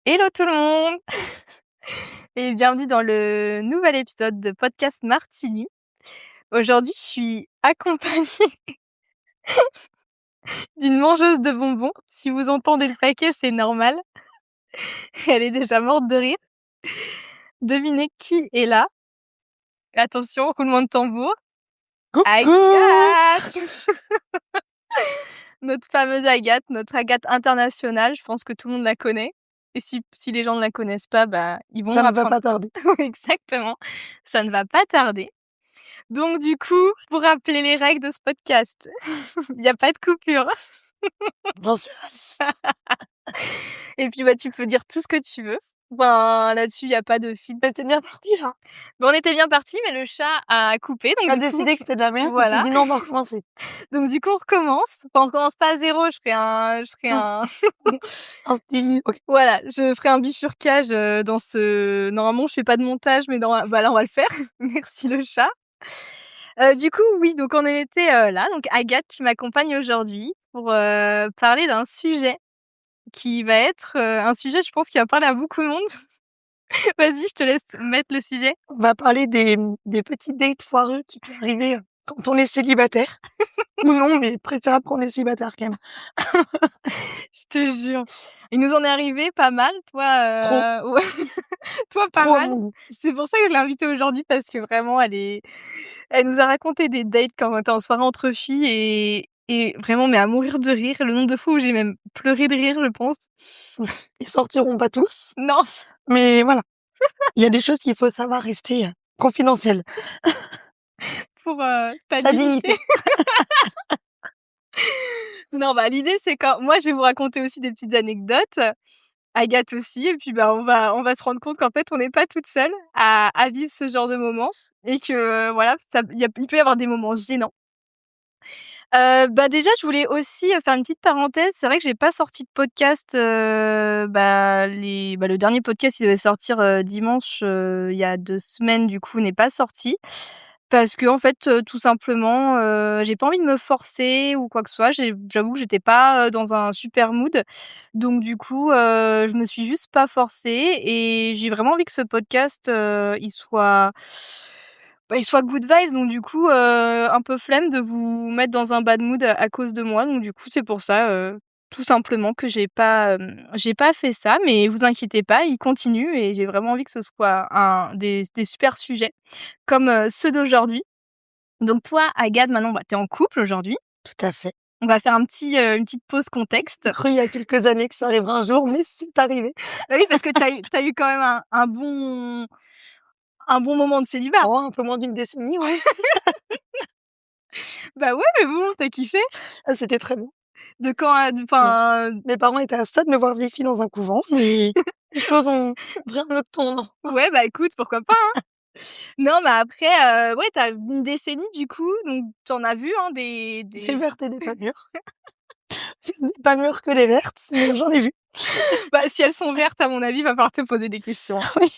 Hello tout le monde et bienvenue dans le nouvel épisode de Podcast Martini. Aujourd'hui, je suis accompagnée d'une mangeuse de bonbons. Si vous entendez le paquet, c'est normal. Elle est déjà morte de rire. Devinez qui est là? Attention, roulement de tambour. Coucou! Agathe! Notre fameuse Agathe, notre Agathe internationale. Je pense que tout le monde la connaît. Et si les gens ne la connaissent pas, ils vont Ça ne va apprendre. pas tarder. Exactement. Ça ne va pas tarder. Donc du coup, pour rappeler les règles de ce podcast, il n'y a pas de coupure. J'en suis ravie. Et puis tu peux dire tout ce que tu veux. Là-dessus, il n'y a pas de feed. T'es bien parti là. On était bien partis, mais le chat a coupé. On Donc a du coup, décidé que c'était de la merde. voilà. On s'est dit non, on va recommencer. Donc du coup, on recommence. On recommence pas à zéro. Je ferai un. Un petit. Ok. Voilà, je ferai un bifurcage dans ce. Normalement, je fais pas de montage, mais voilà, on va le faire. Merci le chat. Du coup, oui, donc on était là, donc Agathe qui m'accompagne aujourd'hui pour parler d'un sujet qui va être un sujet, je pense, qui va parler à beaucoup de monde. Vas-y, je te laisse mettre le sujet. On va parler des petits dates foireux qui peuvent arriver quand on est célibataire. Ou non, mais préférable qu'on est célibataire quand même. Je te jure. Il nous en est arrivé pas mal, toi. Trop. Ouais. Toi, pas Trop à mal. mon goût. C'est pour ça que je l'ai invitée aujourd'hui parce que vraiment, elle nous a raconté des dates quand on était en soirée entre filles et vraiment, mais à mourir de rire. Le nombre de fois où j'ai même pleuré de rire, je pense. Ils sortiront pas tous. Non. Mais voilà. Il y a des choses qu'il faut savoir rester confidentielles. Pour ta Sa dignité. Non, l'idée, c'est quand moi, je vais vous raconter aussi des petites anecdotes, Agathe aussi, et puis on va se rendre compte qu'en fait, on n'est pas toute seule à vivre ce genre de moment et que voilà, il peut y avoir des moments gênants. Déjà, je voulais aussi faire une petite parenthèse. C'est vrai que j'ai pas sorti de podcast. Le dernier podcast, il devait sortir dimanche, il y a 2 semaines. Du coup, n'est pas sorti parce que en fait, tout simplement, j'ai pas envie de me forcer ou quoi que ce soit. J'avoue que j'étais pas dans un super mood. Donc du coup, je me suis juste pas forcée et j'ai vraiment envie que ce podcast, il soit good vibes, donc du coup, un peu flemme de vous mettre dans un bad mood à cause de moi, donc du coup, c'est pour ça, tout simplement que j'ai pas fait ça, mais vous inquiétez pas, il continue et j'ai vraiment envie que ce soit des super sujets comme, ceux d'aujourd'hui. Donc toi, Agathe, maintenant, tu es en couple aujourd'hui. Tout à fait. On va faire une petite pause contexte. J'ai cru il y a quelques années que ça arriverait un jour, mais c'est arrivé. Bah oui, parce que t'as eu quand même un bon moment de célibat. Oh, un peu moins d'une décennie, ouais. Bah ouais, mais bon, tu as kiffé? Ah, c'était très bon. De quand à Mes parents étaient à ça de me voir vieille fille dans un couvent, mais les choses ont pris un autre tournant. Ouais, écoute, pourquoi pas, hein. Non, mais après, ouais, tu as une décennie du coup, donc tu en as vu, hein, Des vertes et des pas mûres. Des pas mûres que des vertes, mais j'en ai vu. Si elles sont vertes, à mon avis, il va falloir te poser des questions. Oui.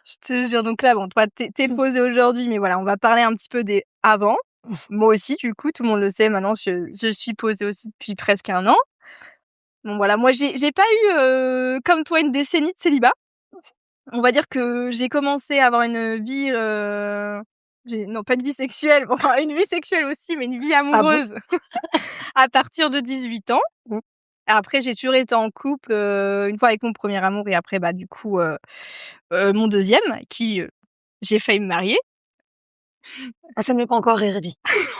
Je te jure, donc là, bon, toi, t'es posée aujourd'hui, mais voilà, on va parler un petit peu des avant. Moi aussi, du coup, tout le monde le sait, maintenant, je suis posée aussi depuis presque 1 an. Bon, voilà, moi, j'ai pas eu, comme toi, une décennie de célibat. On va dire que j'ai commencé à avoir une vie, non, pas une vie sexuelle, enfin, une vie sexuelle aussi, mais une vie amoureuse à partir de 18 ans. Mmh. Après, j'ai toujours été en couple, une fois avec mon premier amour et après, du coup, mon deuxième qui, j'ai failli me marier. Ah, ça ne m'est pas encore arrivé.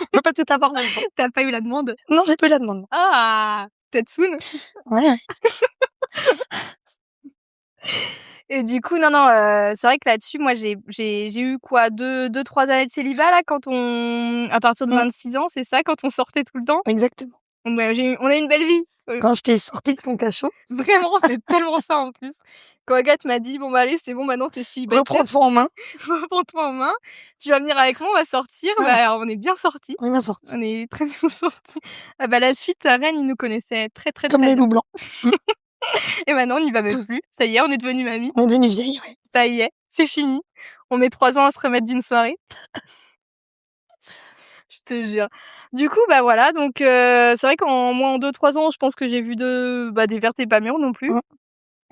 On peut pas tout avoir en même temps. Tu as pas eu la demande? Non, j'ai pas eu la demande. Ah! Peut-être soon. Ouais. Et du coup, non, c'est vrai que là-dessus, moi, j'ai eu quoi? 2-3 années de célibat là, à partir de 26 ans, c'est ça? Quand on sortait tout le temps? Exactement. Donc on a eu une belle vie. Quand je t'ai sorti de ton cachot. Vraiment, c'est tellement ça en plus. Quand Agathe m'a dit: «Bon allez, c'est bon, maintenant t'es célibataire. Reprends-toi en main. Reprends-toi en main, tu vas venir avec moi, on va sortir». Voilà. On est bien sortis. On est bien sortis. On est très bien sortis. La suite, à Rennes, ils nous connaissaient très, très, Comme très les bien. loups blancs. Et maintenant, on n'y va même plus. Ça y est, on est devenues mamies. On est devenues vieilles, ouais. Ça y est, c'est fini. On met 3 ans à se remettre d'une soirée. Je Je te jure. Du coup, bah, voilà, donc c'est vrai en 2-3 ans, je pense que j'ai vu des vertes et pas mûres non plus. Mmh.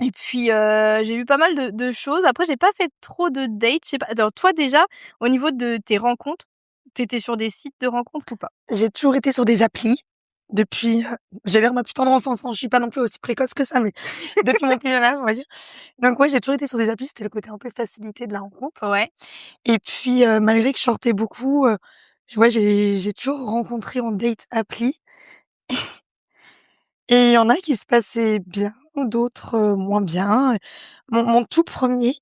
Et puis, j'ai vu pas mal de choses. Après, j'ai pas fait trop de dates, je sais pas. Alors toi, déjà, au niveau de tes rencontres, tu étais sur des sites de rencontres ou pas? J'ai toujours été sur des applis depuis, j'ai l'air ma plus tendre enfance, non, je suis pas non plus aussi précoce que ça, mais depuis mon plus jeune âge, on va dire. Donc ouais, j'ai toujours été sur des applis, c'était le côté un peu facilité de la rencontre. Ouais. Et puis, malgré que je sortais beaucoup, ouais, j'ai toujours rencontré en date appli et il y en a qui se passaient bien, d'autres, moins bien. Mon tout premier,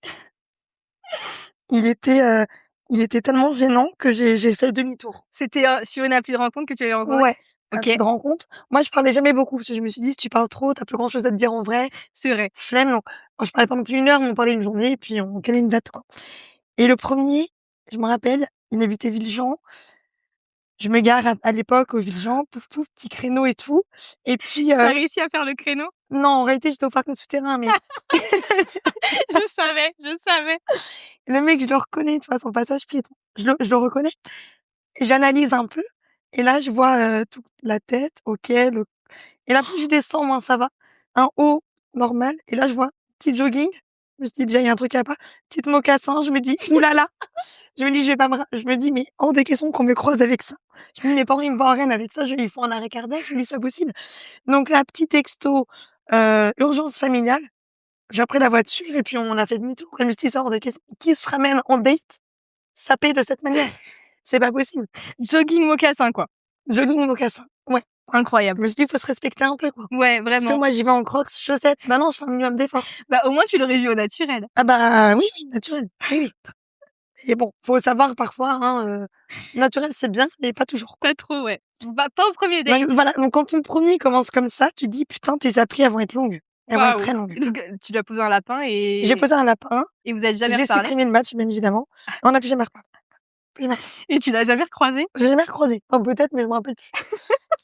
il était, heu, il était tellement gênant que j'ai fait demi-tour. C'était, sur une appli de rencontre que tu avais rencontré? Ouais, OK, appli de rencontre. Moi, je parlais jamais beaucoup parce que je me suis dit: «Si tu parles trop, tu as plus grand chose à te dire en vrai, c'est vrai. flemme». Donc moi, je parlais pas non plus 1 heure, mais on parlait une journée et puis on calait une date, quoi. Et le premier, je me rappelle, il habitait Villejean. Je me gare à l'époque au Villejean, pouf pouf, petit créneau et tout. Et puis, Tu as réussi à faire le créneau? non, en réalité, j'étais au parking souterrain, mais Je savais. le mec, je le reconnais, tu vois, son passage piéton. Je le reconnais. J'analyse un peu et là, je vois, toute la tête, OK, le et là, plus je descends, moins ça va. Un haut normal et là, je vois petit jogging. Je me suis dit: «Déjà, il y a un truc qui va pas». Petite mocassin, je me dis: «Ouh là là!» Je me dis: «Je vais pas me ra» je me dis: «Mais hors des questions qu'on me croise avec ça». Je me dis: «Mes parents, ils me voient en reine avec ça, il faut un arrêt cardiaque». Je me dis: «C'est pas possible». Donc là, petit texto, urgence familiale. J'ai pris la voiture et puis on a fait demi-tour. Je me suis dit: «C'est hors de question. Qui se ramène en date sapé de cette manière? C'est pas possible». Jogging mocassin, quoi. Jogging, mocassin. Ouais. Je Incroyable. me suis dit: «Faut se respecter un peu, quoi». Ouais, Parce que vraiment. moi, j'y vais en Crocs, chaussettes. Bah non, je fais un minimum d'effort. Bah, au moins tu l'aurais vu au naturel. Ah bah, oui, oui, naturel. Oui, oui. Et bon, faut savoir parfois, hein, naturel, c'est bien, mais pas toujours, quoi. Pas trop, ouais. Bah, pas au premier date. Donc voilà, donc quand ton premier commence comme ça, tu dis: «Putain, tes applis, elles vont être longues. Elles vont être Waouh! très longues». Donc, tu lui as posé un lapin J'ai posé un lapin, et vous êtes jamais j'ai reparlé? supprimé le match, bien évidemment. On n'a plus jamais reparlé. Plus jamais. Et tu l'as jamais recroisé? J'ai jamais recroisé. Enfin peut-être, mais je me rappelle plus.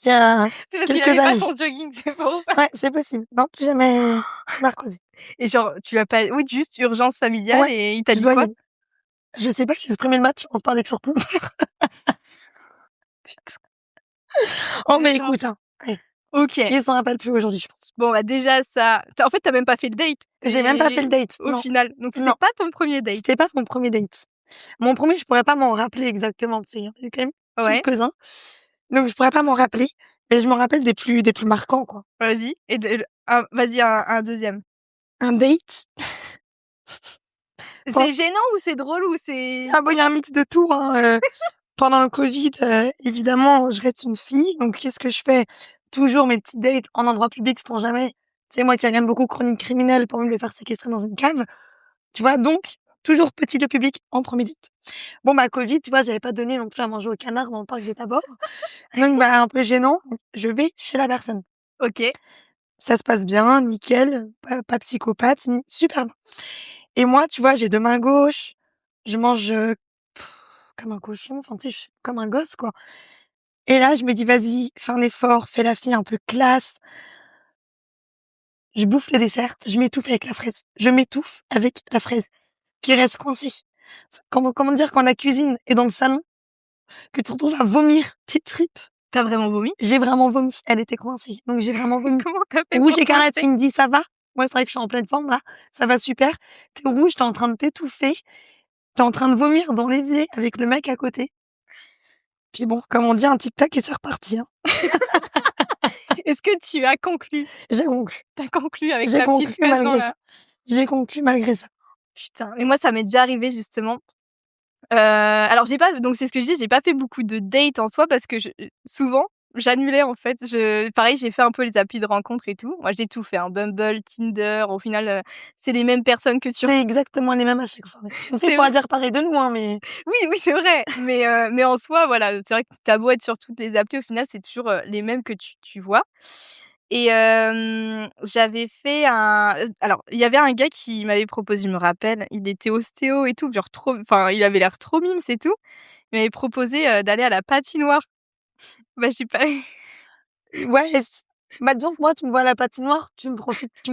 Il y a C'est parce qu'il quelques avait pas années. son jogging, c'est pour ça. Ouais, c'est possible. Non, plus jamais recroisé. Et genre, tu l'as pas oui, juste urgence familiale Ouais, et il t'a je dit dois y quoi? aller. Je sais pas, j'ai supprimé le match, on se parlait que sur Tinder. Putain, Oh mais d'accord. écoute, hein, ouais, OK. il s'en rappelle plus aujourd'hui, je pense. Bon, bah, déjà ça en fait, tu as même pas fait le date J'ai même pas fait et le date, au non, final, donc c'était non, pas ton premier date? c'était pas mon premier date. Mon premier, je pourrais pas m'en rappeler exactement, parce qu'il y en a eu quand même Ouais, quelques-uns, donc je pourrais pas m'en rappeler, mais je m'en rappelle des plus marquants, quoi. vas-y et vas-y un 2e. Un date, pen C'est gênant ou c'est drôle ou c'est ah bah, il y a un mix de tout, hein, pendant le covid, évidemment, je reste une fille, donc qu'est-ce que je fais? Toujours mes petits dates en endroit public, sait-on jamais. C'est moi qui regarde beaucoup Chroniques criminelles pour me les faire séquestrer dans une cave, tu vois? Donc toujours petit lieu public en 1er date. Bon, bah, covid, tu vois, j'avais pas donné non plus à manger aux canards dans le parc des Tabords, donc bah, un peu gênant, je vais chez la personne. OK. Ça se passe bien, nickel, pas psychopathe, ni super bien. Et moi, tu vois, j'ai 2 mains gauches, je mange, comme un cochon, enfin, tu sais, je suis comme un gosse, quoi. Et là, je me dis: «Vas-y, fais un effort, fais la fille un peu classe». Je bouffe le dessert, je m'étouffe avec la fraise. Je m'étouffe avec la fraise qui reste coincée. Comment dire quand la cuisine est dans le salon, que tu te retrouves à vomir tes tripes? Tu as vraiment vomi? J'ai vraiment vomi, elle était coincée, donc j'ai vraiment vomi. Comment tu as fait Rouge pour écarlate, coincer? il me dit: «Ça va?» Moi, c'est vrai que je suis en pleine forme là, ça va super. Tu es rouge, tu es en train de t'étouffer, tu es en train de vomir dans l'évier avec le mec à côté. Puis bon, comme on dit, un tic-tac et c'est reparti, hein. Est-ce que tu as conclu? J'ai conclu. Tu as conclu avec J'ai ta petite conclu fraise dans malgré la ça. J'ai conclu malgré ça. putain, mais moi ça m'est déjà arrivé justement. Alors j'ai pas donc c'est ce que je dis, j'ai pas fait beaucoup de dates en soi parce que souvent, j'annulais en fait. Pareil, j'ai fait un peu les applis de rencontres et tout. Moi, j'ai tout fait, hein, Bumble, Tinder, au final, c'est les mêmes personnes que tu C'est exactement les mêmes à chaque fois. On c'est pourra vrai. dire pareil de nous, hein, mais Oui, oui, c'est vrai, mais en soi, voilà, c'est vrai que tu as beau être sur toutes les applis, au final, c'est toujours, les mêmes que tu vois et j'avais fait alors, il y avait un gars qui m'avait proposé, je me rappelle, il était ostéo et tout, genre trop enfin, il avait l'air trop mimes et tout. Il m'avait proposé, d'aller à la patinoire. Bah, j'ai pas ouais, bah, disons que moi, tu me vois à la patinoire, tu me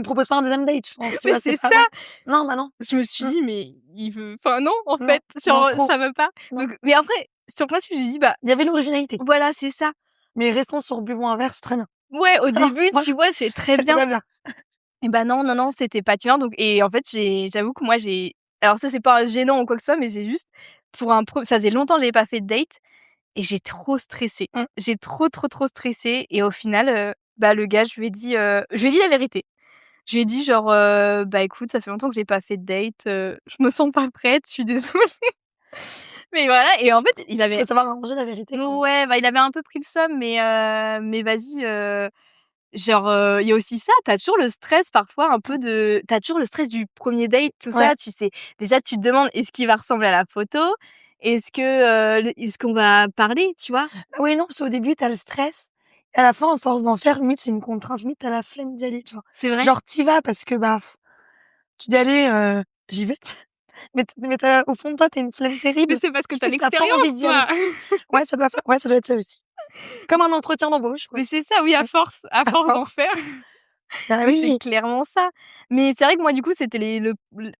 proposes pas un 2e date, je pense, tu mais vois? C'est c'est pas ça! vrai. Non, bah, non. Je me suis Mmh. dit: «Mais il veut» enfin non, en Non, fait, non, genre trop. ça va pas. Non. Donc mais après sur principe, je me suis dit: «Bah, Il y avait l'originalité. voilà, c'est ça». Mais restons sur buvons un verre, c'est très bien. Ouais, au début, Voilà, tu vois, c'est très c'est bien. très bien. Et bah, non, non, non, c'était pas tueur donc et en fait, j'avoue que moi, alors ça, c'est pas gênant ou quoi que ce soit, mais j'ai juste pour un pre ça faisait longtemps que j'avais pas fait de date et j'ai trop stressé. Mmh. J'ai trop, trop, trop stressé et au final, bah, le gars, je lui ai dit la vérité. Je lui ai dit genre, «Bah, écoute, ça fait longtemps que j'ai pas fait de date, je me sens pas prête, je suis désolée». Mais voilà et en fait, il Il avait faut savoir arranger la vérité quand même. ouais, bah, il avait un peu pris le seum mais vas-y, genre, il y a aussi ça, tu as toujours le stress parfois un peu tu as toujours le stress du 1er date, tout Ouais. ça, tu sais déjà tu te demandes: «Est-ce qu'il va ressembler à la photo? Est-ce qu'on va parler?» Tu vois? Oui, non, parce qu'au début, tu as le stress et à la fin, à force d'en faire, limite, c'est une contrainte. Limite, tu as la flemme d'y aller, tu vois? C'est vrai? Genre, tu y vas parce que, bah, tu dis: «Allez, j'y vais». Mais tu au fond de toi, tu as une flemme Mais terrible c'est parce que qui tu as fait que tu as pas envie l'expérience d'y aller. toi! Ouais, ça doit être ça aussi. Comme un entretien d'embauche, quoi. Mais c'est ça, oui, Mmh. à À force d'en force. faire. Bah Mais c'est oui. clairement ça. Mais c'est vrai que moi, du coup, c'était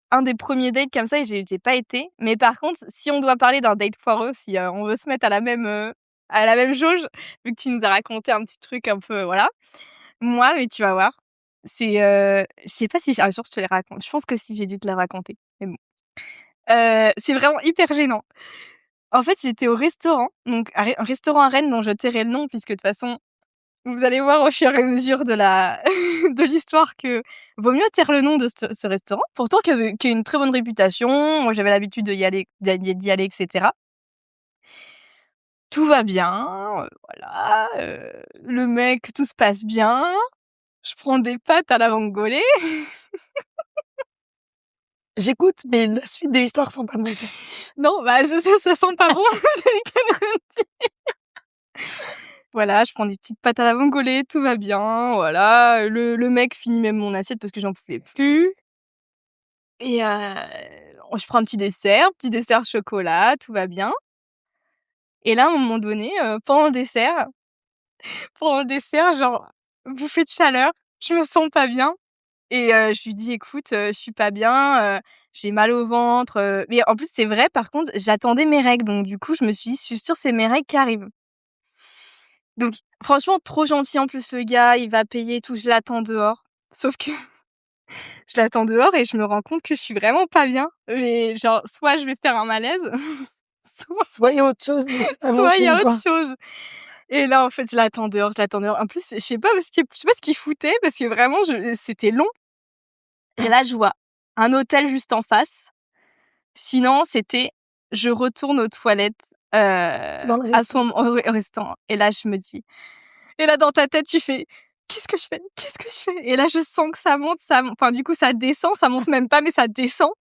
un des premiers dates comme ça et j'ai pas été. Mais par contre, si on doit parler d'un date foireux, si, on veut se mettre à la même jauge, vu que tu nous as raconté un petit truc un peu, voilà. Moi, mais tu vas voir, je sais pas si un jour je te les raconte. Je pense que si, j'ai dû te la raconter, mais bon. C'est vraiment hyper gênant. En fait, j'étais au restaurant, donc un restaurant à Rennes dont je tairai le nom puisque de toute façon vous allez voir au fur et à mesure de la de l'histoire que vaut mieux taire le nom de ce restaurant, pourtant qui a une très bonne réputation. Moi, j'avais l'habitude d'y aller et cetera. Tout va bien, voilà, le mec, tout se passe bien. Je prends des pâtes à la vongole. J'écoute, mais la suite de l'histoire sent pas mauvais. Non, bah, ça sent pas bon, c'est le cas de le dire. Voilà, je prends des petites pâtes à la vongole, tout va bien, voilà. Le mec finit même mon assiette parce que j'en pouvais plus. Et je prends un petit dessert chocolat, tout va bien. Et là, à un moment donné, pendant le dessert, genre, bouffée de chaleur, je me sens pas bien et je lui dis: «Écoute, je suis pas bien, j'ai mal au ventre», mais en plus, c'est vrai, par contre, j'attendais mes règles, donc du coup, je me suis dit: «Je suis sûre, c'est mes règles qui arrivent». Donc franchement, trop gentil en plus le gars, il va payer et tout, je l'attends dehors. Sauf que je l'attends dehors et je me rends compte que je suis vraiment pas bien. Mais genre, soit je vais faire un malaise, soit Soyez autre chose, mais c'est pas bon soit il y signe, a autre quoi. chose. Et là, en fait, je l'attends dehors, je l'attends dehors. En plus, je sais pas ce qu'il foutait parce que vraiment c'était long. Et là, je vois un hôtel juste en face. Sinon, c'était je retourne aux toilettes, Dans le à ce resto. moment au restaurant. Et là, je me dis et là, dans ta tête, tu fais: «Qu'est-ce que je fais? Qu'est-ce que je fais?» Et là, je sens que enfin, du coup, ça descend, ça monte même pas, mais ça descend.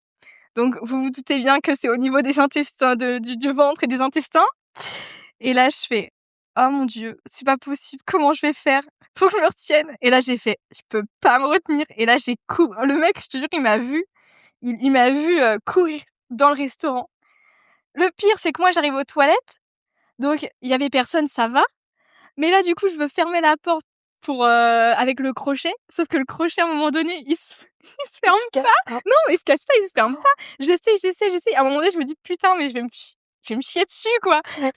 Donc vous vous doutez bien que c'est au niveau des intestins, du ventre et des intestins. Et là, je fais: «Oh mon Dieu, c'est pas possible, comment je vais faire? Faut que je me retienne». Et là, j'ai fait: «Je peux pas me retenir». Et là, le mec, je te jure, il m'a vu, il m'a vu, courir dans le restaurant. Le pire, c'est que moi, j'arrive aux toilettes, donc il y avait personne, ça va. Mais là, du coup, je veux fermer la porte avec le crochet, sauf que le crochet, à un moment donné, il se Il ferme. se casse. Ah Non, il se casse pas, il se ferme pas. putain. J'essaie. À un moment donné, je me dis: «Putain, mais je vais me chier dessus, quoi». Ouais.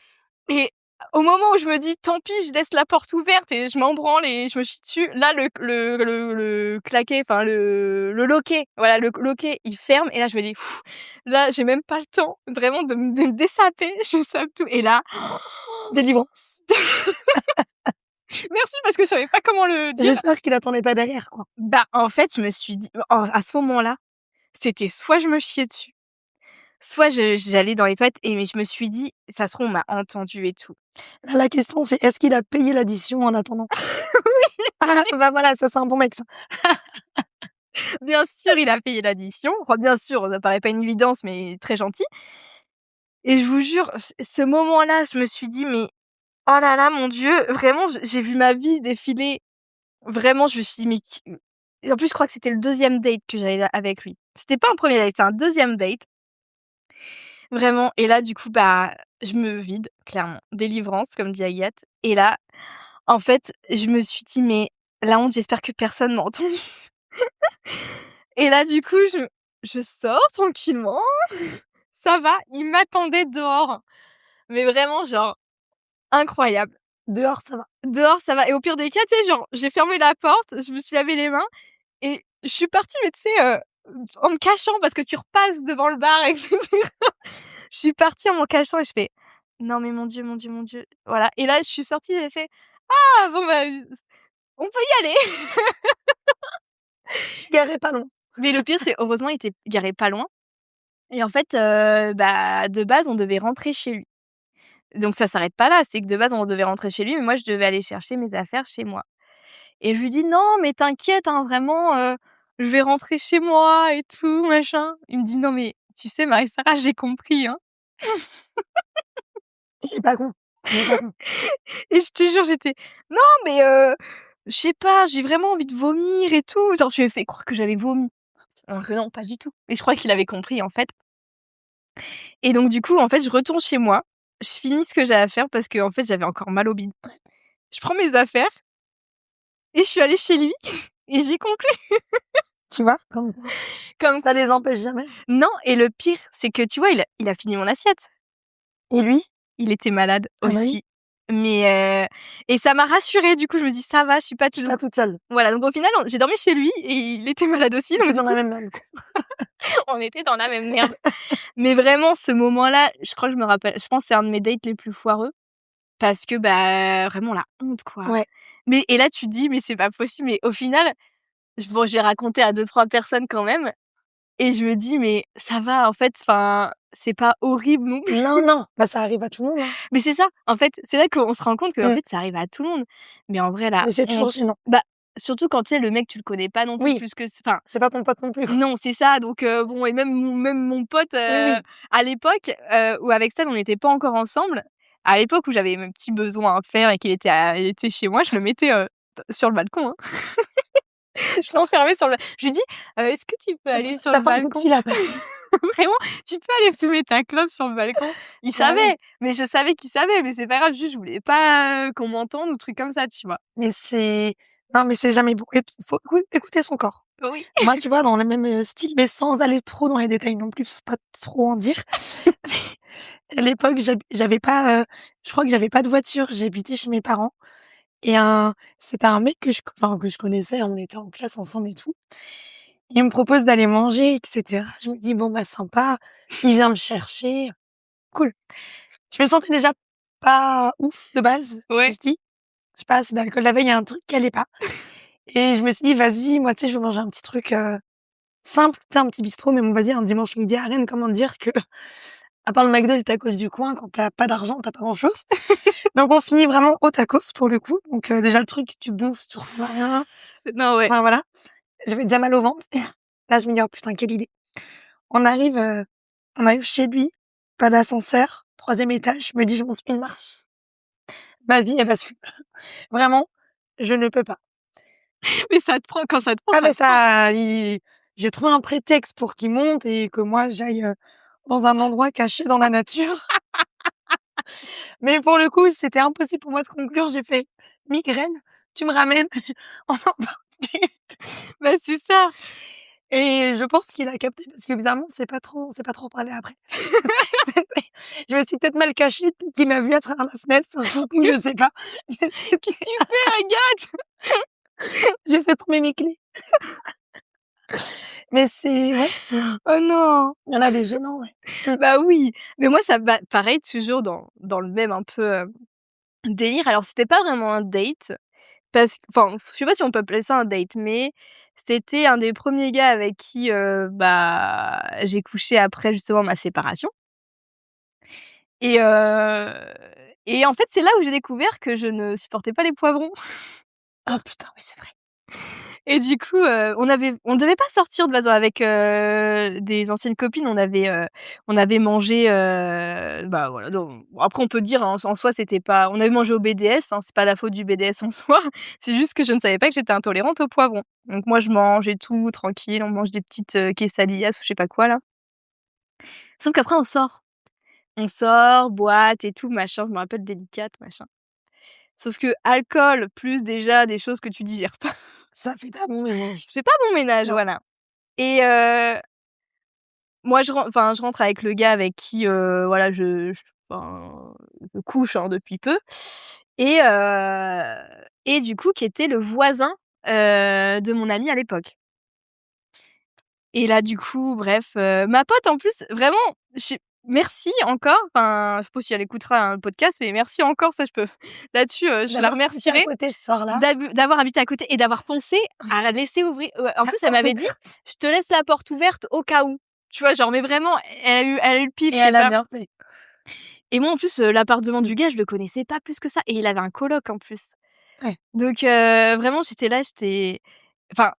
Et au moment où je me dis: «Tant pis, je laisse la porte ouverte et je m'en branle et je me chie dessus», là, le claquet, enfin le loquet, voilà, le loquet, il ferme et là, je me dis: «Pfff», là, j'ai même pas le temps vraiment de me dessaper, je sape tout et là, Délivrance. merci parce que je savais pas comment le dire. J'espère qu'il attendait pas derrière, quoi. Bah, en fait, je me suis dit à ce moment-là, c'était soit je me chiais dessus, soit j'allais dans les toilettes et mais je me suis dit: «Ça se trouve, on m'a entendu et tout». Là, la question, c'est est-ce qu'il a payé l'addition en attendant? Ah, bah, voilà, ça, c'est un bon mec, ça. Bien sûr, il a payé l'addition. Enfin, bien sûr, ça paraît pas une évidence, mais très gentil. Et je vous jure, ce moment-là, je me suis dit: «Mais oh là là, mon Dieu!» Vraiment, j'ai vu ma vie défiler. Vraiment, je me suis dit: «Mais qui» et en plus, je crois que c'était le deuxième date que j'avais avec lui. C'était pas un premier date, c'est un deuxième date. Vraiment et là, du coup, bah, je me vide, clairement. Délivrance, comme dit Agathe et là, en fait, je me suis dit: «Mais la honte, j'espère que personne m'a entendue». Et là, du coup, je sors tranquillement, ça va, il m'attendait dehors. Mais vraiment, genre, incroyable. Dehors, ça va. Dehors, ça va et au pire des cas, tu sais, genre, j'ai fermé la porte, je me suis lavé les mains et je suis partie, mais tu sais, en me cachant parce que tu repasses devant le bar et cetera. Je suis partie en m'en cachant et je fais: «Non mais mon Dieu, mon Dieu, mon Dieu». Voilà et là, je suis sortie, j'ai fait: «Ah bon, bah, on peut y aller». Je suis garée pas loin. Mais le pire, c'est heureusement, il était garé pas loin et en fait, bah, de base, on devait rentrer chez lui. Donc ça s'arrête pas là, c'est que de base, on devait rentrer chez lui, mais moi, je devais aller chercher mes affaires chez moi. Et je lui dis: «Non, mais t'inquiète, hein, vraiment, je vais rentrer chez moi et tout, machin». Il me dit: «Non, mais tu sais, Marie-Sarah, j'ai compris, hein». Il est pas con. Il est pas con. Et je te jure, j'étais: «Non, mais je sais pas, j'ai vraiment envie de vomir et tout». Genre, je lui ai fait croire que j'avais vomi. Alors que non, pas du tout. Et je crois qu'il avait compris, en fait. Et donc du coup, en fait, je retourne chez moi, je finis ce que j'ai à faire parce qu'en fait, j'avais encore mal au bide. Je prends mes affaires et je suis allée chez lui et j'ai conclu Tu vois? Comme quoi. comme Ça les empêche jamais. non et le pire, c'est que tu vois, il a fini mon assiette. Et lui? Il était malade Ah bah oui, aussi. Mais et ça m'a rassurée, du coup, je me dis: «Ça va, je suis pas je suis toute». pas toute seule. Voilà, donc au final, j'ai dormi chez lui et il était malade aussi, Tu donc es du dans la coup, même merde, quoi. on était dans la même merde. Mais vraiment, ce moment-là, je crois que je me rappelle je pense que c'est un de mes dates les plus foireux parce que, bah, vraiment la honte, quoi. Ouais. Mais et là, tu te dis: «Mais c'est pas possible», mais au final, bon, je l'ai raconté à 2-3 personnes quand même et je me dis: «Mais ça va, en fait, enfin, c'est pas horrible non plus». Non, non, bah, ça arrive à tout le monde, hein. Mais c'est ça, en fait, c'est là qu'on se rend compte qu'en Mmh. fait, ça arrive à tout le monde. Mais en vrai, la Mais c'est toujours honte, gênant. bah, surtout quand, tu sais, le mec, tu le connais pas non plus Oui, plus que enfin, c'est pas ton pote non plus, quoi. non, c'est ça, donc bon et même mon pote, Oui, oui. à l'époque, où avec Stan, on n'était pas encore ensemble, à l'époque où j'avais mes petits besoins à faire et il était chez moi, je le mettais, sur le balcon, hein. Je l'enfermais sur le je lui dis: «Est-ce que tu peux aller sur Tu le as pas un coup de balcon?» fil à passer. Vraiment: «Tu peux aller fumer ta clope sur le balcon?» Il Bah oui, savait, mais je savais qu'il savait, mais c'est pas grave, juste je voulais pas, qu'on m'entende ou truc comme ça, tu vois? mais c'est non, mais c'est jamais bon et faut écouter son corps. Oui. Moi, tu vois, dans le même, style, mais sans aller trop dans les détails non plus, faut pas trop en dire. À l'époque, j'avais pas, je crois que j'avais pas de voiture, j'habitais chez mes parents et c'était un mec que je connaissais, on était en classe ensemble et tout. Il me propose d'aller manger et cetera. Je me dis: «Bon, bah, sympa, il vient me chercher, cool». Je me sentais déjà pas ouf de base. Je me Ouais. suis dit: «Je sais pas, c'est l'alcool la veille, il y a un truc qui allait pas» et je me suis dit: «Vas-y, moi, tu sais, je veux manger un petit truc, simple, tu sais, un petit bistrot, mais bon, vas-y, un dimanche midi à Rennes, comment dire que à part le McDo et le tacos du coin, quand tu as pas d'argent, tu as pas grand-chose». Donc on finit vraiment au tacos pour le coup. Donc déjà le truc, tu bouffes, tu retrouves rien. Non, ouais. Enfin voilà, j'avais déjà mal au ventre. Là, je me dis: «Oh putain, quelle idée». On arrive, heu, on arrive chez lui, pas d'ascenseur, 3e étage, je me dis: «Je monte une marche». Ma vie, elle bascule. Vraiment, je ne peux pas. Mais ça te prend quand ça te prend, Ah ça mais te prend. ça il j'ai trouvé un prétexte pour qu'il monte et que moi j'aille, dans un endroit caché dans la nature. Mais pour le coup, c'était impossible pour moi de conclure. J'ai fait: «Migraine, tu me ramènes, on en parle plus». Bah, c'est ça. Et je pense qu'il a capté parce que bizarrement, on s'est pas trop parlé après. Je me suis peut-être mal cachée, peut-être qu'il m'a vue à travers la fenêtre, enfin, pour le coup, je sais pas. «Qu'est-ce que tu fais, regarde?» J'ai fait tomber mes clés. Mais ouais, Oh non! il y en a des gênants, ouais. Mmh. Bah, oui, mais moi, ça bah, pareil, toujours dans le même un peu, délire. Alors, c'était pas vraiment un date parce que enfin, je sais pas si on peut appeler ça un date, mais c'était un des premiers gars avec qui, bah, j'ai couché après justement ma séparation et en fait, c'est là où j'ai découvert que je ne supportais pas les poivrons Ah putain, oui, c'est vrai. et du coup, on devait pas sortir de base avec, des anciennes copines. On avait mangé, bah, voilà, donc bon après on peut dire, hein, en soi, c'était pas on avait mangé au BDS, hein, c'est pas la faute du BDS en soi. C'est juste que je ne savais pas que j'étais intolérante aux poivrons. Donc moi, je mange et tout, tranquille, on mange des petites, quesadillas ou je sais pas quoi là. Sauf qu'après on sort. On sort, boîte et tout machin, je me rappelle délicate, machin. Sauf que alcool plus déjà des choses que tu digères pas, Ça fait pas bon mélange. je fais pas mon ménage, Non. voilà et moi je rentre avec le gars avec qui, voilà, enfin, couche, hein, depuis peu et du coup, qui était le voisin, de mon amie à l'époque. Et là, du coup, bref, ma pote, en plus, vraiment, merci encore, enfin, je sais pas si elle écoutera un podcast, mais merci encore, ça, je peux là-dessus, je la D'avoir habité à remercierai côté ce soir-là. d'avoir habité à côté et d'avoir pensé à laisser ouvrir en La plus, elle porte m'avait dit: ouverte. «Je te laisse la porte ouverte au cas où». Tu vois? Genre, mais vraiment, elle a eu le pif, Et je sais elle a pas. bien fait. Et moi, en plus, l'appartement Mmh. du gars, je le connaissais pas plus que ça et il avait un coloc, en plus. Ouais. Donc vraiment, j'étais enfin,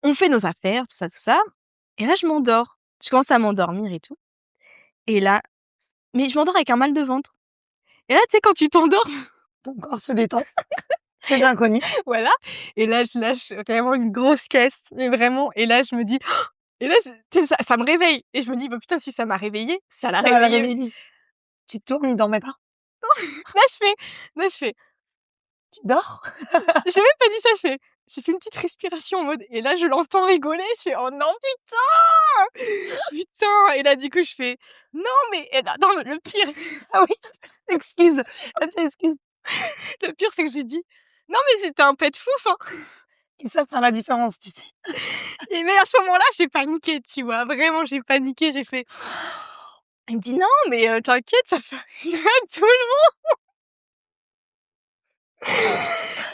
on fait nos affaires, tout ça et là, je m'endors. Je commence à m'endormir et tout et là mais je m'endors avec un mal de ventre et là, tu sais, quand tu t'endors, Ton corps se détend. C'est bien connu. voilà et là, je lâche vraiment une grosse caisse, mais vraiment et là, je me dis et là, tu sais, ça me réveille et je me dis: «Bah, putain, si ça m'a réveillée, ça l'a Ça va le réveillée». réveiller. Tu te tournes, il dormait pas. Là, je fais Tu dors? j'ai même pas dit ça, j'ai fait une petite respiration en mode et là, je l'entends rigoler, je fais: «Oh non, putain! Putain!» Et là, du coup, je fais: «Non, mais» et là non, le pire Ah oui, excuse, excuse. le pire, c'est que je lui dis: «Non, mais c'était un pet fouf, hein». Ils savent faire la différence, tu sais. Et mais à ce moment-là, j'ai paniqué, tu vois? Vraiment, j'ai paniqué, j'ai fait il me dit: «Non, mais t'inquiète, ça fait rien à tout le monde».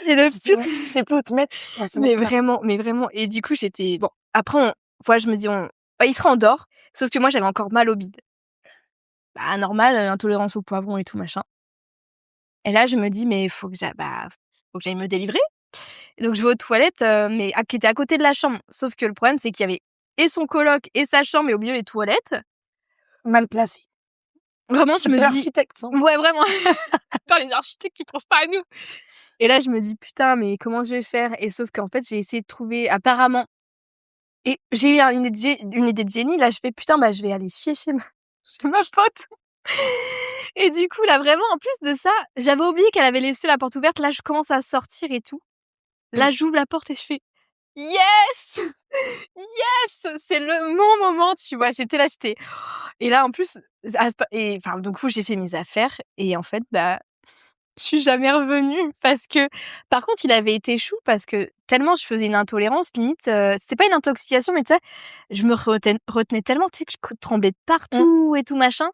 Et le pire Tu sais plus où te mettre dans ce mais moment-là. vraiment et du coup, j'étais bon, après voilà, je me dis bah, il se rendort, sauf que moi, j'avais encore mal au bide. Bah, normal, intolérance au poivron et tout machin et là, je me dis: «Mais faut que j'aille me délivrer». Et donc je vais aux toilettes, mais qui étaient à côté de la chambre. Sauf que le problème, c'est qu'il y avait et son coloc et sa chambre et au milieu les toilettes. Mal placé. Vraiment, je me C'est dis l'architecte, hein. ouais, vraiment. Putain, les architectes, ils pensent pas à nous. Et là, je me dis: «Putain, mais comment je vais faire?» Et sauf qu'en fait, j'ai essayé de trouver apparemment et j'ai eu une idée de génie. Là, je fais: «Putain, bah, je vais aller chier chez ma pote». Et du coup, là, vraiment, en plus de ça, j'avais oublié qu'elle avait laissé la porte ouverte. Là, je commence à sortir et tout. Là, j'ouvre la porte et je fais: «Yes! Yes! C'est mon moment», tu vois? J'étais et là, en plus, et enfin, du coup, j'ai fait mes affaires et en fait, bah, je suis jamais revenue parce que par contre, il avait été chou parce que tellement je faisais une intolérance, limite, c'était pas une intoxication, mais tu sais, je me retenais tellement, tu sais, que je tremblais de Mmh. partout et tout machin.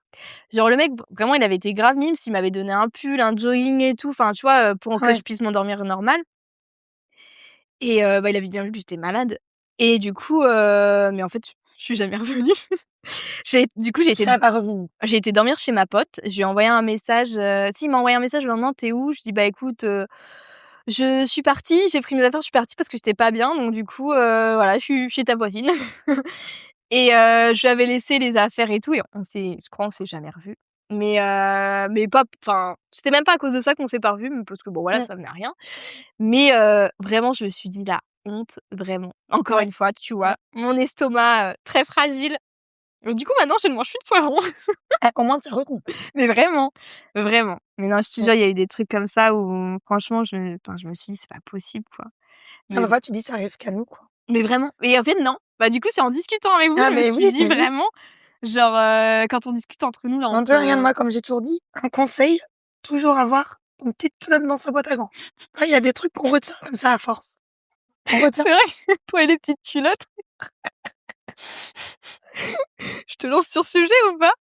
Genre le mec, vraiment, il avait été grave mimes, il m'avait donné un pull, un jogging et tout, enfin, tu vois, pour que je Ouais. puisse m'endormir normal. Et bah, il avait bien vu que j'étais malade et du coup, mais en fait, je suis jamais revenue. Du coup, Je serais pas revenue. j'ai été dormir chez ma pote. Je lui ai envoyé un message, il m'a envoyé un message le lendemain: «Tu es où?» Je dis: «Bah, écoute, je suis partie, j'ai pris mes affaires, je suis partie parce que j'étais pas bien donc du coup, voilà, je suis chez ta voisine». Et je lui avais laissé les affaires et tout et je crois on s'est jamais revus. Mais pas enfin, c'était même pas à cause de ça qu'on s'est pas revus, mais parce que bon, voilà, Mmh. ça venait à rien. Mais vraiment, je me suis dit: «La honte», vraiment. Encore Ouais. une fois, tu Ouais. vois? Mon estomac, très fragile. Donc du coup, maintenant, je ne mange plus de poivrons. Au moins, tu es retenu. Mais vraiment, vraiment. Mais non, je te Mmh. jure, il y a eu des trucs comme ça où franchement, je me suis dit: «C'est pas possible, quoi». Ah, Mais bon. parfois, tu dis: «Ça arrive qu'à nous», quoi. Mais vraiment et en fait, non. Bah, du coup, c'est en discutant avec vous, Ah je me mais suis oui, dit mais oui. vraiment, genre, quand on discute entre nous, là, En tout cas, regarde, moi, comme j'ai toujours dit, un conseil, toujours avoir une petite culotte dans sa boîte à gants. Ouais, il y a des trucs qu'on retient comme ça à force. On retient. c'est vrai, toi et les petites culottes. Je te lance sur ce sujet ou pas?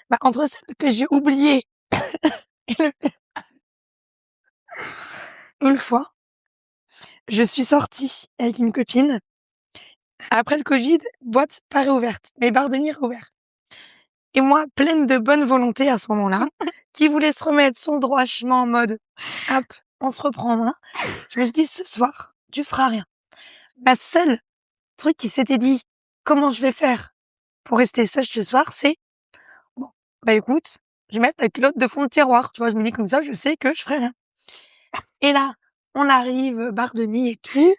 Bah, entre celles que j'ai oubliées et une fois, je suis sortie avec une copine. Après le Covid, boîte pas réouverte, mais bar de nuit réouvert. Et moi, pleine de bonne volonté à ce moment-là, qui voulait se remettre sur le droit chemin en mode: «Hop, on se reprend en main». Je me suis dit: «Ce soir, tu feras rien». Ma seule truc qui s'était dit: «Comment je vais faire pour rester sage ce soir?» c'est: «Bon, bah, écoute, je vais mettre la culotte de fond de tiroir». Tu vois? Je me dis comme ça, je sais que je ferai rien. Et là, on arrive, bar de nuit et tout.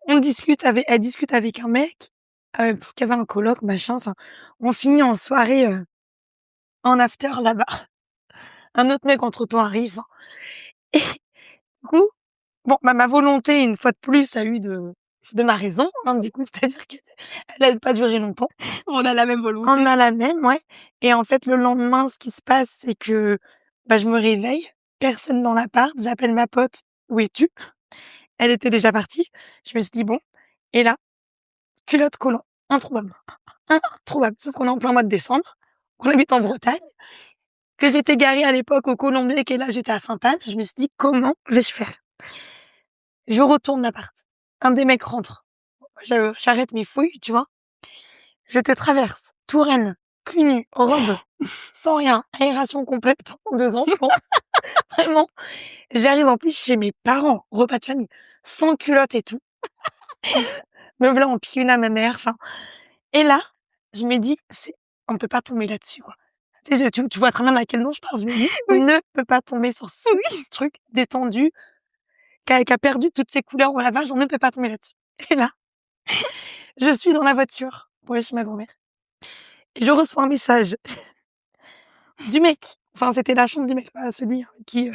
Elle discute avec un mec, qui avait un coloc, machin, enfin, on finit en soirée, en after là-bas. Un autre mec entre-temps arrive, hein. Et du coup, bon, bah, ma volonté, une fois de plus, a eu de ma raison, hein, du coup, c'est-à-dire qu'elle a pas duré longtemps. On a la même On volonté. a la même, ouais. Et en fait, le lendemain, ce qui se passe, c'est que je me réveille, personne dans l'appart, j'appelle ma pote: «Où es-tu?» Elle était déjà partie. Je me suis dit: «Bon», et là, culotte collant, introuvable. Introuvable. Sauf qu'on est en plein mois de décembre, qu'on habite en Bretagne, que j'étais garée à l'époque au Colombier et que là, j'étais à Sainte-Anne. Je me suis dit: «Comment vais-je faire?» Je retourne l'appart. Un des mecs rentre. J'arrête mes fouilles, tu vois? Je te traverse, Touraine, cul nu, robe, sans rien, aération complète pendant 2 ans, je pense. Vraiment. J'arrive en plus chez mes parents, repas de famille, sans culotte et tout. Me voilà en pied à ma mère, enfin. Et là, je me dis: on peut pas tomber là-dessus, quoi. Tu sais, tu vois très bien de laquelle dont je parle. Je me dis: «On Oui. ne peut pas tomber sur ce truc détendu, qui a perdu toutes ses couleurs au lavage, on ne peut pas tomber là-dessus». Et là, je suis dans la voiture pour aller chez ma grand-mère et je reçois un message du mec. Enfin, c'était la chambre du mec, pas celui avec qui,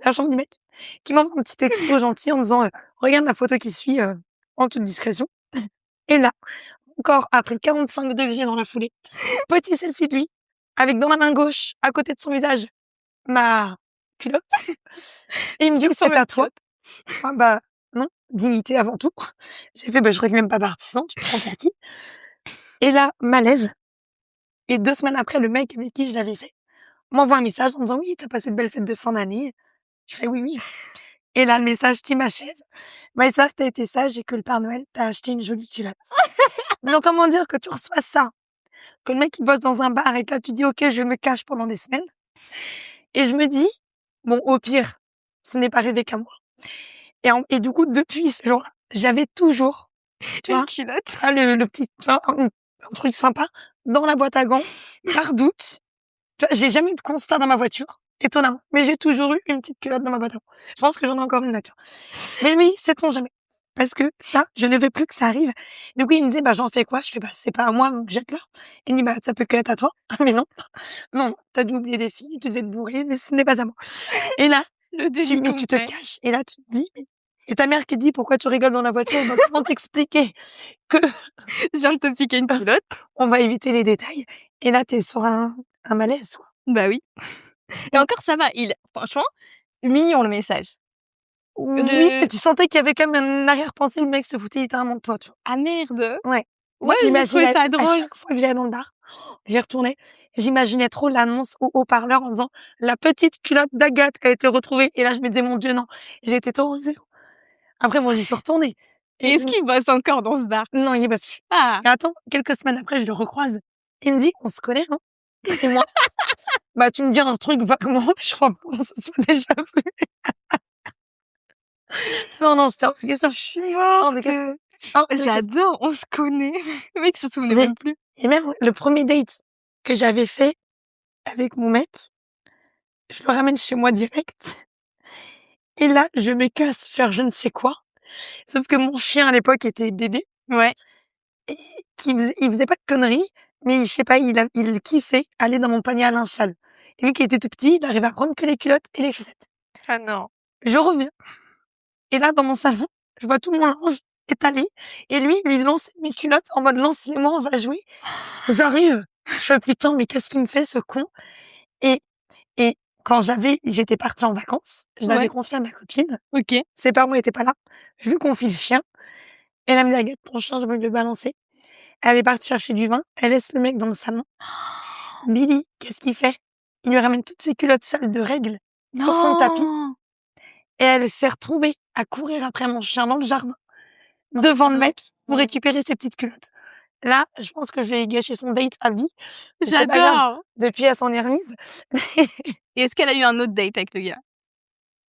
la chambre du mec, qui m'envoie un petit texto gentil en me disant: «Regarde la photo qui suit, en toute discrétion». Et là, encore après 45 degrés dans la foulée, petit selfie de lui, avec dans la main gauche, à côté de son visage, ma culotte. Et il me dit: «C'est à toi». Ah bah, non, dignité avant tout. J'ai fait: «Je serais même pas partisan, tu me prends pour qui?» Et là, malaise. Et 2 semaines après, le mec avec qui je l'avais fait m'envoie un message en me disant: «Oui, tu as passé de belles fêtes de fin d'année?» Je fais: «Oui, oui». Et là, le message qui m'achève: «Bah, j'espère que tu as été sage et que le Père Noël t'a acheté une jolie culotte». Donc comment dire que tu reçois ça, que le mec il bosse dans un bar et que là tu dis: «OK, je me cache pendant des semaines», et je me dis: «Bon, au pire, ce n'est pas arrivé qu'à moi». Et du coup, depuis ce jour-là, j'avais toujours, tu Une vois, culotte. le petit, enfin, un truc sympa dans la boîte à gants, par doute. Tu vois, j'ai jamais eu de constat dans ma voiture, étonnamment, mais j'ai toujours eu une petite culotte dans ma boîte à gants. Je pense que j'en ai encore une là, tu vois. Mais oui, sait-on jamais. Parce que ça, je ne veux plus que ça arrive. Du coup, il me dit: «J'en fais quoi?» Je fais: «C'est pas à moi, donc jette-la». Il me dit: «Ça peut que être à toi». Ah mais non, non, tu as dû oublier des filles, tu devais te bourrer, mais ce n'est pas à moi. Et là, Le déni tu te complet. caches et là, tu te dis: «Mais», et ta mère qui te dit: «Pourquoi tu rigoles dans la voiture?» Bah, comment t'expliquer que Je viens de te piquer une culotte. on va éviter les détails, et là, tu es sur un malaise, quoi. Bah oui. Et encore ça va, franchement, mignon le message. Oui, De mais tu sentais qu'il y avait quand même une arrière-pensée, le mec se foutait littéralement de toi, tu vois? «Ah merde!» Ouais. Moi, Ouais, j'ai trouvé ça à drôle. chaque fois que j'allais dans le bar, j'y retournais, j'imaginais trop l'annonce au haut-parleur en disant: «La petite culotte d'Agathe a été retrouvée», et là, je me disais: «Mon Dieu, non». J'ai été terrorisée. Après, moi, j'y suis retournée Et et est-ce qu'il bosse encore dans ce bar? non, il y passe plus. Ah! Et attends, quelques semaines après, je le recroise. Il me dit: «On se connaît, non?» Et moi: «Bah, tu me dis un truc vaguement, mais je crois pas qu'on se soit déjà vu». Non, non, c'était hors de question. Je suis Hors morte. de question. Hors de question. J'adore, on se connaît. Le mec se souvenait Mais même plus. et même le premier date que j'avais fait avec mon mec, je le ramène chez moi direct et là, je me casse faire je ne sais quoi. Sauf que mon chien, à l'époque, était bébé Ouais. et il faisait pas de conneries, mais je sais pas, il kiffait aller dans mon panier à linge sale. Et lui qui était tout petit, il arrivait à prendre que les culottes et les chaussettes. Ah non. Je reviens et là, dans mon salon, je vois tout mon linge étalé et lui lance mes culottes en mode: «Lance-les-moi, on va jouer». J'arrive, je fais: «Putain, mais qu'est-ce qu'il me fait ce con?» et et quand j'étais partie en vacances, je l'avais Ouais, confié à ma copine. OK. Ses parents étaient pas là. Je lui confie le chien. Elle me dit: «Agathe, ton chien, je veux le balancer». Elle est partie chercher du vin. Elle laisse le mec dans le salon. Billy, qu'est-ce qu'il fait? Il lui ramène toutes ses culottes sales de règles sur son tapis Non! et elle s'est retrouvée à courir après mon chien dans le jardin, devant le mec, pour récupérer ses petites culottes. Là, je pense que je vais gâcher son date à vie. Mais c'est pas grave. J'adore! Depuis, elle s'en est remise. Et est-ce qu'elle a eu un autre date avec le gars?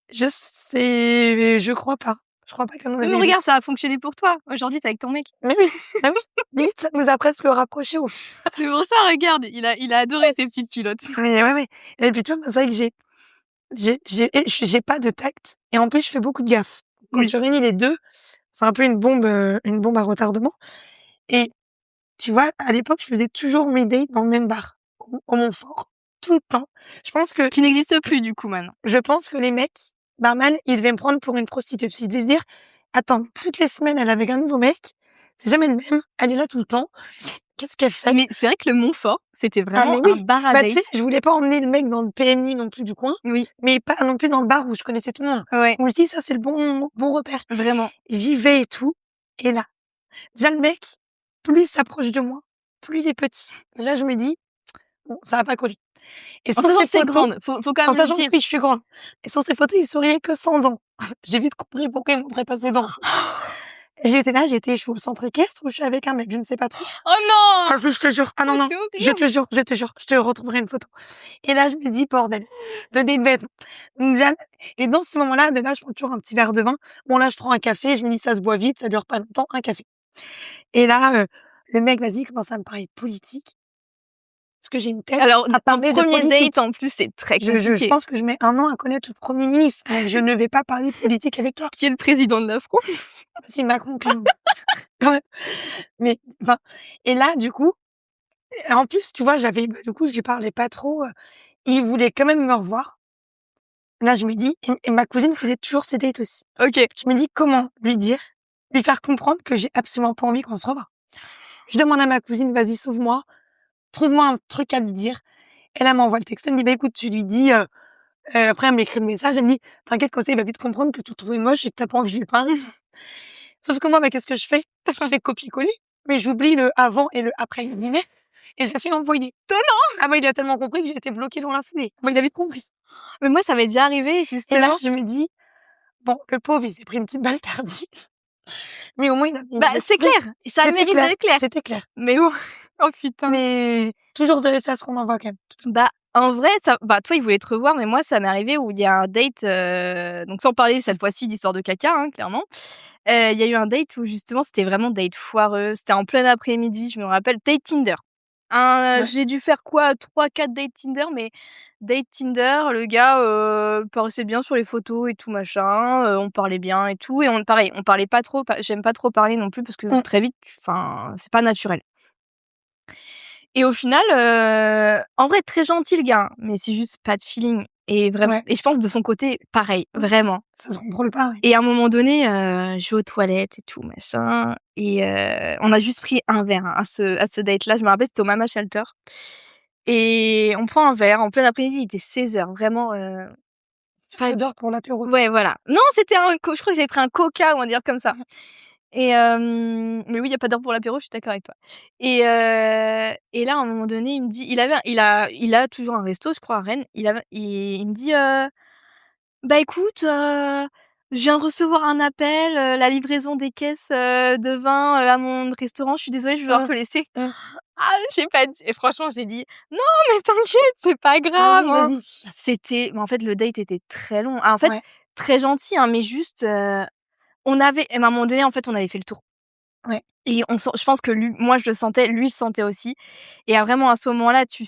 Je crois pas. Je crois pas qu'elle en Mais avait eu regarde, d'autres. ça a fonctionné pour toi. Aujourd'hui, tu es avec ton mec. Mais oui, ah oui, limite, ça nous a presque rapprochés au C'est pour ça, regarde, il a adoré tes petites culottes. mais ouais, ouais, et puis tu vois, moi, c'est vrai que j'ai pas de tact et en plus, je fais beaucoup de gaffe. Quand Oui. tu réunis les 2, c'est un peu une bombe à retardement et tu vois, à l'époque, je faisais toujours mes dates dans le même bar, au Montfort, tout le temps. Je pense que Qui n'existe plus du coup maintenant. les mecs, barman, ils devaient me prendre pour une prostituée parce qu'ils devaient se dire: «Attends, toutes les semaines, elle est avec un nouveau mec, c'est jamais le même, elle est là tout le temps». qu'est-ce qu'elle fait? Mais c'est vrai que le Montfort, c'était Ah, vraiment mais un oui. bar à Bah, tu sais, date. je voulais pas emmener le mec dans le PMU non plus du coin, Oui, mais pas non plus dans le bar où je connaissais tout le monde. ouais, Donc je dis: «Ça, c'est le bon repère». vraiment. J'y vais et tout, et là, déjà le mec, plus il s'approche de moi, plus il est petit. Et là, je me dis: «Bon, ça va pas coller». Et En sur sachant ses que tu photos, grande, faut quand en même le sachant que dire. oui, je suis grande, et sur ses photos, il souriait que sans dents. J'ai vite compris pourquoi il montrait pas ses dents. J'étais là, je suis au centre équestre ou je suis avec un mec, je ne sais pas trop. Oh non! Ah si, je te jure. Ah non, Oh, non, c'est je te horrible! jure, je te jure, je te retrouverai une photo. Et là, je me dis: «Bordel, le date va être long». Donc Jeanne, et dans ce moment-là, de base, je prends toujours un petit verre de vin. Bon là, je prends un café, je me dis: «Ça se boit vite, ça dure pas longtemps, un café». Et là, le mec, vas-y, il commence à me parler politique, parce que j'ai une tête Alors, à un parler de 1er date, politique. en plus, c'est très Je compliqué. pense que je mets 1 an à connaître le Premier ministre, donc je ne vais pas parler politique avec toi. Qui est le président de la France? Si Macron quand même. Quand même. Mais enfin, et là, du coup, en plus, tu vois, du coup, je lui parlais pas trop, il voulait quand même me revoir. Là, je me dis, et ma cousine faisait toujours ses dates aussi. OK. Je me dis: «Comment lui dire, lui faire comprendre que j'ai absolument pas envie qu'on se revoie?» Je demande à ma cousine: «Vas-y, sauve-moi, trouve-moi un truc à lui dire». Et là, elle m'envoie le texto, elle me dit: «Bah, écoute, tu lui dis», après elle m'écrit le message, elle me dit: «T'inquiète, comme ça, il va vite comprendre que tu le trouvais moche et que tu pas envie de lui parler». Sauf que moi, bah, qu'est-ce que je fais? Je fais copier-coller, mais j'oublie le avant et le après guillemets, et je la fais envoyer. Étonnant! Ah bah, il a tellement compris que j'ai été bloquée dans la foulée. Bah, il a vite compris. Mais moi, ça m'est déjà arrivé, Et là, justement. je me dis: «Bon, le pauvre, il s'est pris une petite balle perdue, mais au moins il Bah, avait c'est compris». clair, ça a le mérite d'être clair. C'était clair. Mais bon, oh putain. Mais toujours vérifier à ce qu'on envoie quand même. Bah, en vrai, ça bah, toi, il voulait te revoir, mais moi, ça m'est arrivé où il y a un date, donc sans parler cette fois-ci d'histoire de caca, hein, clairement. Il y a eu un date où justement, c'était vraiment date foireux. C'était en plein après-midi, je me rappelle, date Tinder. Ouais. J'ai dû faire quoi? 3-4 dates Tinder, mais date Tinder, le gars, paraissait bien sur les photos et tout machin, on parlait bien et tout et pareil, on parlait pas trop, j'aime pas trop parler non plus parce que Mmh. très vite, enfin, c'est pas naturel. Et au final, en vrai très gentil le gars, hein, mais c'est juste pas de feeling Ouais. et je pense de son côté pareil, vraiment. Ça se contrôle pas, ouais. Et à un moment donné, je vais aux toilettes et tout machin et on a juste pris un verre, hein, à ce date-là. Je me rappelle, c'était au Mama Shelter et on prend un verre en plein après-midi, il était 16:00 vraiment, enfin J'adore pour l'apéro. ouais voilà. Non, c'était je crois que j'avais pris un coca ou un dire comme ça. Et mais oui, il y a pas d'heure pour l'apéro, je suis d'accord avec toi. Et là, à un moment donné, il me dit il a toujours un resto, je crois, à Rennes. Il me dit, «Bah, écoute, je viens de recevoir un appel, la livraison des caisses, de vin, à mon restaurant. Je suis désolée, je vais devoir Mmh. te laisser». Mmh. Ah, j'ai pas dit et franchement, j'ai dit: «Non, mais t'inquiète, c'est pas grave, Vas-y, hein». vas-y. Mais en fait, le date était très long. Ah, en fait, Ouais, très gentil, hein, mais juste, à un moment donné, en fait, on avait fait le tour. ouais. Et je pense que moi je le sentais, lui le sentait aussi et vraiment à ce moment-là, tu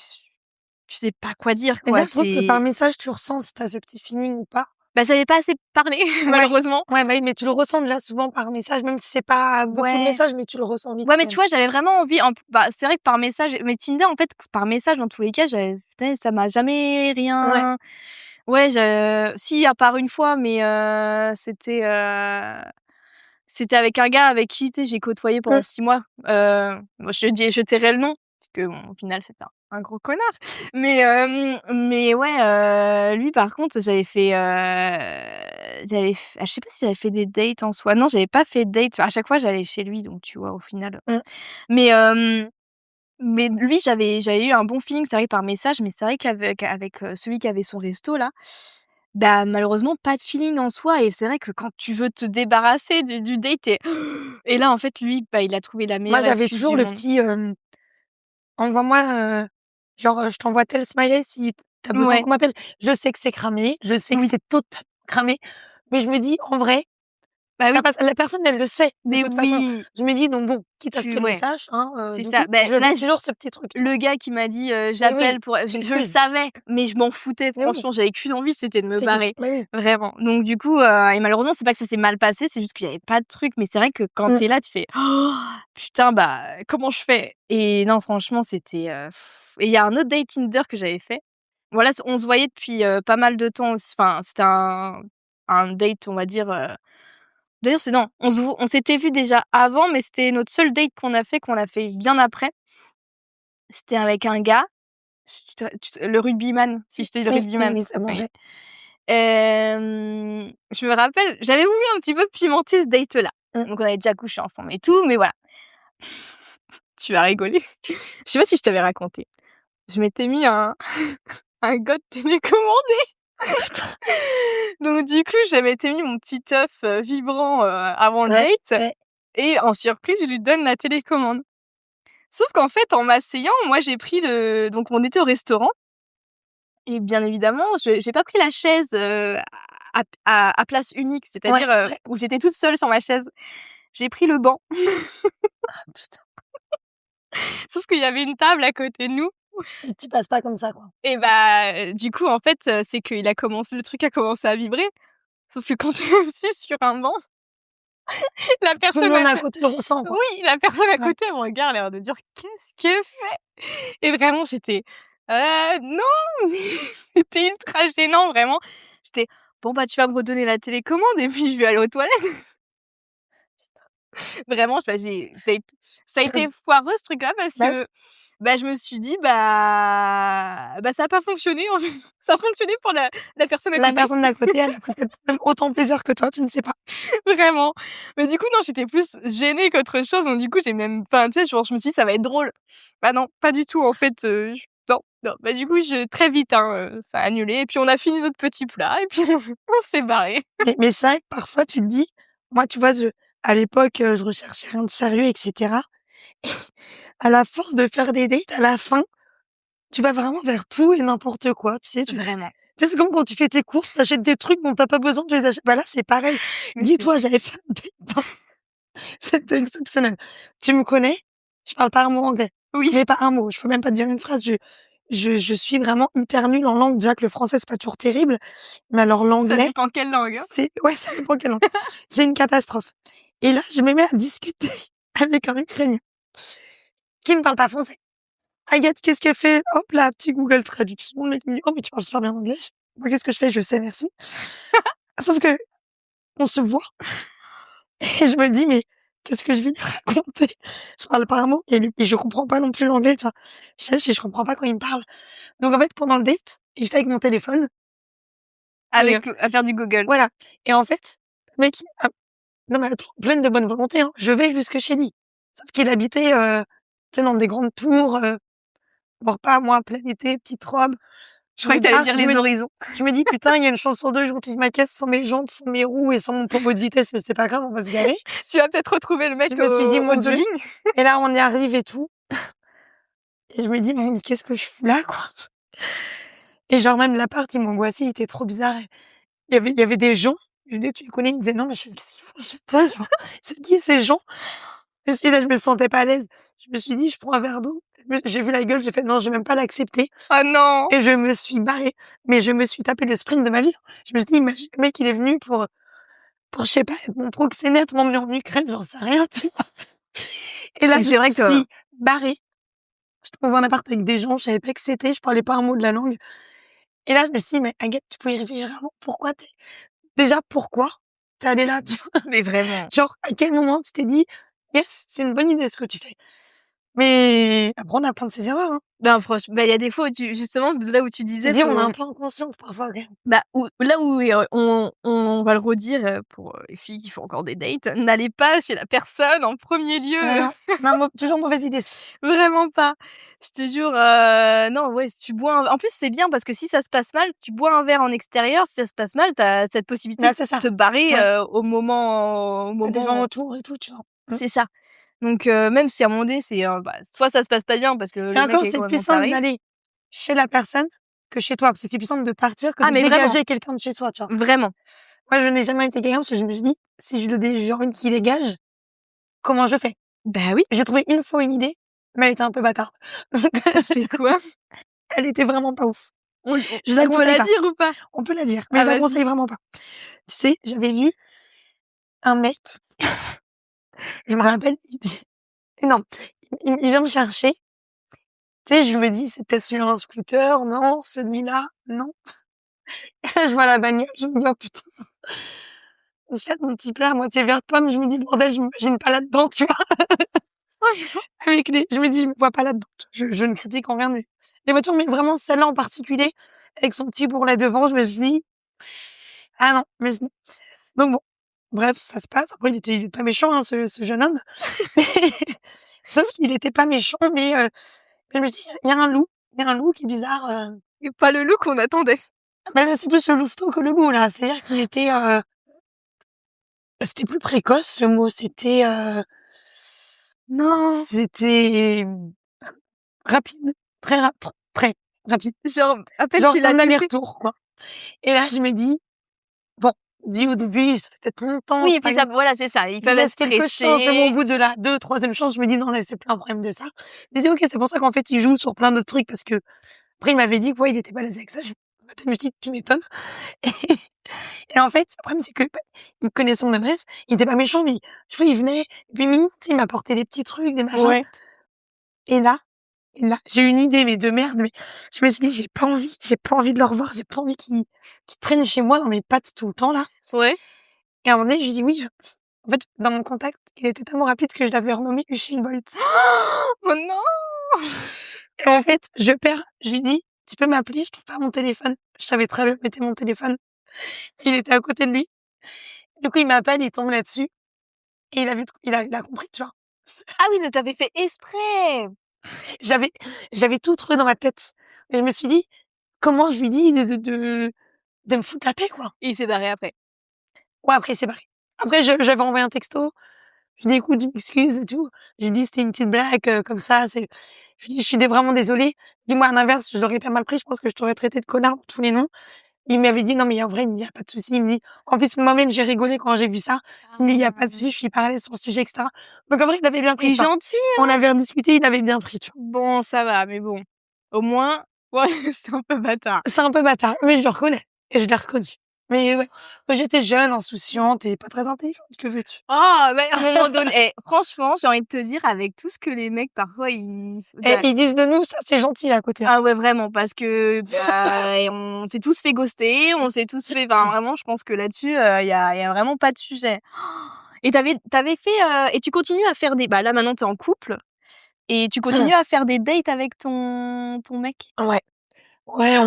sais pas quoi dire Mais quoi, déjà, je trouve que par c'est message, tu ressens si tu as ce petit feeling ou pas. bah, j'avais pas assez parlé Ouais. malheureusement. Ouais, bah oui, mais tu le ressens déjà souvent par message, même si c'est pas beaucoup de Ouais. messages, mais tu le ressens vite Ouais, quand mais tu même. vois, j'avais vraiment envie bah, c'est vrai que par message mais Tinder en fait, par message dans tous les cas, putain, ça m'a jamais Ouais. rien ouais, si à part une fois, mais c'était avec un gars avec qui, tu sais, j'ai côtoyé pendant Mmh. 6 mois. Bon, je tairai le nom, parce que bon, au final, c'est un gros connard. Mais ouais, lui, par contre, je sais pas si j'avais fait des dates en soi. Non, j'avais pas fait de date. À chaque fois, j'allais chez lui, donc tu vois, au final. Mmh. Mais, mais lui, j'avais eu un bon feeling, c'est vrai, par message, mais c'est vrai qu'avec celui qui avait son resto là, bah, malheureusement pas de feeling en soi et c'est vrai que quand tu veux te débarrasser du date et là, en fait, lui, bah, il a trouvé la Moi, meilleure j'avais excuse toujours du le monde. petit, envoie-moi, genre, je t'envoie tel smiley si tu as besoin Ouais, qu'on m'appelle. Je sais que c'est cramé, je sais que oui, c'est totalement cramé, mais je me dis: «En vrai, bah, ça oui, passe». La personne, elle le sait, de mais toute façon. oui, Je me dis: «Donc bon, quitte à ce qu'elle le ouais, sache, hein, c'est du ça. coup, Ben je là, mets toujours ce petit truc», tu vois? le gars qui m'a dit, Mais oui, «J'appelle pour» je le l'excuse. savais, mais je m'en foutais Mais oui, franchement, j'avais qu'une envie, c'était de me c'était qu'est-ce barrer, qui bah oui. vraiment. Donc du coup, et malheureusement, c'est pas que ça s'est mal passé, c'est juste qu'il y avait pas de truc, mais c'est vrai que quand Mmh. tu es là, tu fais: «Oh, «Putain, bah, comment je fais?» et non, franchement, c'était, et il y a un autre date Tinder que j'avais fait. Voilà, on se voyait depuis, pas mal de temps aussi, enfin, c'était un date, on va dire, d'ailleurs, c'est non, on s'était vu déjà avant, mais c'était notre seul date qu'on l'a fait bien après. C'était avec un gars, le rugbyman, si je te dis le Oui, rugbyman. oui, c'est bon, Oui. Je me rappelle, j'avais voulu un petit peu pimenter ce date-là. Donc on avait déjà couché ensemble et tout, mais voilà. Tu vas rigoler. Je sais pas si je t'avais raconté. Je m'étais mis un god télécommandé. Donc du coup, je m'étais mis mon petit œuf vibrant avant le date. Ouais. Et en surprise, je lui donne la télécommande. Sauf qu'en fait, en m'asseyant, moi j'ai pris donc on était au restaurant. Et bien évidemment, j'ai pas pris la chaise à place unique, c'est-à-dire où j'étais toute seule sur ma chaise. J'ai pris le banc. Ah putain. Sauf qu'il y avait une table à côté de nous. Tu passes pas comme ça, quoi. Et bah, du coup, en fait, c'est que le truc a commencé à vibrer. Sauf que quand t'es assis sur un banc, la Tout le personne monde à côté le ressent, quoi. oui, la personne à Ouais. côté, elle me regarde, elle a l'air de dire: «Qu'est-ce qu'elle fait?» Et vraiment, j'étais: non!» C'était ultra gênant, vraiment. J'étais: «Bon, bah, tu vas me redonner la télécommande et puis je vais aller aux toilettes». Vraiment, ça a été foireux ce truc-là parce Bah oui. que, bah, je me suis dit: bah, ça a pas fonctionné en fait. Ça a fonctionné pour la personne à La côté, personne d'à côté, elle a pris peut-être même autant plaisir que toi, tu ne sais pas. vraiment. Mais du coup, non, j'étais plus gênée qu'autre chose, donc du coup, enfin, tu sais, genre, je me suis dit: «Ça va être drôle». Bah non, pas du tout en fait, non, non. Bah, du coup, très vite, hein, ça a annulé et puis on a fini notre petit plat et puis on s'est barrés. Mais c'est vrai que parfois tu te dis moi, tu vois, à l'époque, je recherchais rien de sérieux et cetera. À la force de faire des dates, à la fin, tu vas vraiment vers tout et n'importe quoi, tu sais, Vraiment. tu sais, c'est comme quand tu fais tes courses, tu achètes des trucs dont tu as pas besoin, tu les achètes. Bah là, c'est pareil. Mais c'est Dis-toi, j'avais fait un date, c'était exceptionnel. Tu me connais, je parle pas un mot anglais, oui, mais pas un mot, je peux même pas te dire une phrase. Je suis vraiment hyper nulle en langue. Déjà que le français, c'est pas toujours terrible, mais alors ça l'anglais, dépend quelle langue, hein. ça dépend quelle langue. C'est une catastrophe. Et là, je me mets à discuter avec un Ukrainien qui ne parle pas français. Agathe, qu'est-ce qu'elle fait? Hop là, petit Google Traduction. Le mec me dit: «Oh, mais tu parles super bien anglais». Moi, qu'est-ce que je fais? Je sais, merci. Sauf que on se voit et je me dis: «Mais qu'est-ce que je vais lui raconter?» Je parle pas un mot et je comprends pas non plus l'anglais, tu vois? Je comprends pas quand il me parle. Donc en fait, pendant le date, j'étais avec mon téléphone et À faire du Google. voilà. Et en fait, le mec, non mais attends, pleine de bonne volonté, hein, je vais jusque chez lui. Sauf qu'il habitait, tu sais, dans des grandes tours, voire pas, moi, plein été, petite robe. Je croyais que t'allais dire Je me les horizons. je me dis: «Putain, il y a une chance sur 2, je retrouve ma caisse sans mes jantes, sans mes roues et sans mon pommeau de vitesse, mais c'est pas grave, on va se garer». Tu vas peut-être retrouver le mec Je me suis dit: au «Mon Dieu». jogging. Et là, on y arrive et tout et je me dis: «Mais qu'est-ce que je fous là, quoi?» Et genre même l'appart, il m'angoissait, il était trop bizarre. Il y avait des gens, je lui dis: «Tu les connais?» Il me disait: «Non», mais je fais: «Qu'est-ce qu'ils font chez toi, genre? C'est qui ces gens?» Et là, je me sentais pas à l'aise. Je me suis dit: «Je prends un verre d'eau». J'ai vu la gueule, j'ai fait: «Non, je vais même pas l'accepter» Oh non! et je me suis barrée. Mais je me suis tapé le sprint de ma vie. Je me suis dit: «Imagine, le mec, il est venu pour je sais pas, être mon proxénète, m'emmener en Ukraine, j'en sais rien, tu vois?» Et là, Mais je c'est vrai me que suis barrée. J'étais dans un appart avec des gens, je savais pas qui c'était, je parlais pas un mot de la langue. Et là, je me suis dit: «Mais Agathe, tu pouvais y réfléchir avant. Pourquoi tu es allée là?» Tu vois? mais vraiment. Genre, à quel moment tu t'es dit: «Yes, c'est une bonne idée ce que tu fais». Mais après, on apprend de ses erreurs, hein. Ben franchement, bah, il y a des fois où justement, là où tu C'est disais, dire, on est un peu inconsciente parfois quand même. bah, là où on va le redire, pour les filles qui font encore des dates, n'allez pas chez la personne en premier lieu, Non, non, toujours mauvaise idée. vraiment pas. Je te jure, non, ouais, si tu bois en plus, c'est bien parce que si ça se passe mal, tu bois un verre en extérieur, si ça se passe mal, tu as cette possibilité Là, de c'est ça. te barrer, Ouais. Au Tu as des gens moment autour et tout, tu vois? Mmh. c'est ça. Donc même si à un moment donné, bah, soit ça se passe pas bien parce que Et le mec encore, est c'est plus complètement simple taré. d'aller chez la personne que chez toi, parce que c'est plus simple de partir que Ah de mais vraiment, dégager quelqu'un de chez soi, tu vois? vraiment. Moi, je n'ai jamais été quelqu'un parce que je me suis dit: «Si j'ai envie qu'il dégage, comment je fais?» Bah oui, J'ai trouvé une fois une idée, mais elle était un peu bâtarde. Donc tu fait quoi? elle était vraiment pas ouf. On Je la on peut conseille la pas. dire ou pas? On peut la dire, mais Ah je la vas-y. conseille vraiment pas. Tu sais, j'avais vu un mec, je me rappelle, il dit non, il vient me chercher. Tu sais, je me dis: «C'est peut-être sur un scooter, non, celui-là, non». Je vois la bagnole, je me dis: «Oh putain, une Fiat, mon petit plat à moitié vert de pomme», je me dis: «Bordel, je m'imagine pas là-dedans», tu vois? avec je me dis, je me vois pas là-dedans. Je ne critique en rien les voitures, mais vraiment celle-là en particulier, avec son petit bourrelet devant, je me suis dit: «Ah non», mais donc bon, bref, ça se passe. Après, il était pas méchant, hein, ce jeune homme. Sauf qu'il était pas méchant, mais je me dis: il y a un loup qui est bizarre, Et pas le look qu'on attendait. bah, c'est plus le louveteau que le loup, là. C'est-à-dire qu'il était, c'était plus précoce, le mot, c'était, Non! c'était rapide, très rapide. Genre, à peine Genre tu l'as un touché. aller-retour, quoi. Et là, je me dis: «Bon», au début, ça fait peut-être longtemps, Oui, c'est et pas puis ça grave. voilà, c'est ça, ils Je peuvent être laisse quelques chances, même au stressés. bout de la 2e, 3e chance, je me dis: «Non, là, c'est plus un problème de ça». Je me dis: «OK, c'est pour ça qu'en fait, il joue sur plein d'autres trucs», parce que après, il m'avait dit que, ouais, il était balèze avec ça. Je me dis: «Tu m'étonnes». Et en fait, le problème, c'est que, bah, il connaissait mon adresse, il était pas méchant, mais je vois, il venait, et puis mine, tu sais, il m'apportait des petits trucs, des machins. Ouais. Et là, j'ai eu une idée, mais de merde, mais je me suis dit: j'ai pas envie de le revoir, j'ai pas envie qu'il traîne chez moi dans mes pattes tout le temps, là». Ouais. Et à un moment donné, je lui dis: «Oui». En fait, dans mon contact, il était tellement rapide que je l'avais renommé Usain Bolt. Oh non! Et en fait, je lui dis: «Tu peux m'appeler? Je trouve pas mon téléphone». Je savais très bien où était mon téléphone. Il était à côté de lui. Du coup, il m'appelle, il tombe là-dessus et il a compris, tu vois? Ah oui, donc tu avais fait exprès! J'avais j'avais tout trouvé dans ma tête et je me suis dit: «Comment je lui dis de me foutre la paix, quoi?» Et il s'est barré après. Ouais, après, il s'est barré. Après, j'avais envoyé un texto. Je lui dis: «Écoute, je m'excuse et tout». Je lui dis: «C'était une petite blague, comme ça, c'est». Je lui dis: «Je suis vraiment désolée». Dis-moi à l'inverse, je l'aurais hyper mal pris, je pense que je t'aurais traité de connard pour tous les noms. Il m'avait dit: «Non, mais en vrai», il me dit: «Y a pas de souci». Il me dit en plus, moi-même, j'ai rigolé quand j'ai vu ça. Il me dit: «Y a pas de souci, je suis hyper à l'aise sur le sujet» et cetera. Donc en vrai, il avait bien Il pris, est tu vois? gentil, On hein? avait rediscuté, il avait bien pris, tu vois? Bon, ça va, mais bon, au moins, ouais, c'est un peu bâtard. C'est un peu bâtard, mais je le reconnais et je l'ai reconnu. Mais ouais, moi, j'étais jeune, insouciante et pas très intelligente, que veux-tu? Ah, mais à un moment donné, franchement, j'ai envie de te dire, avec tout ce que les mecs, parfois, ils Et bah, ils disent de nous: «Ça, c'est gentil», à côté, hein. ah ouais, vraiment, parce que, bah, et on s'est tous fait ghoster, on s'est tous fait enfin, vraiment, je pense que là-dessus, il y a vraiment pas de sujet. Et tu avais fait, et tu continues à faire des bah, là, maintenant, tu es en couple et tu continues à faire des dates avec ton mec? Ouais, ouais,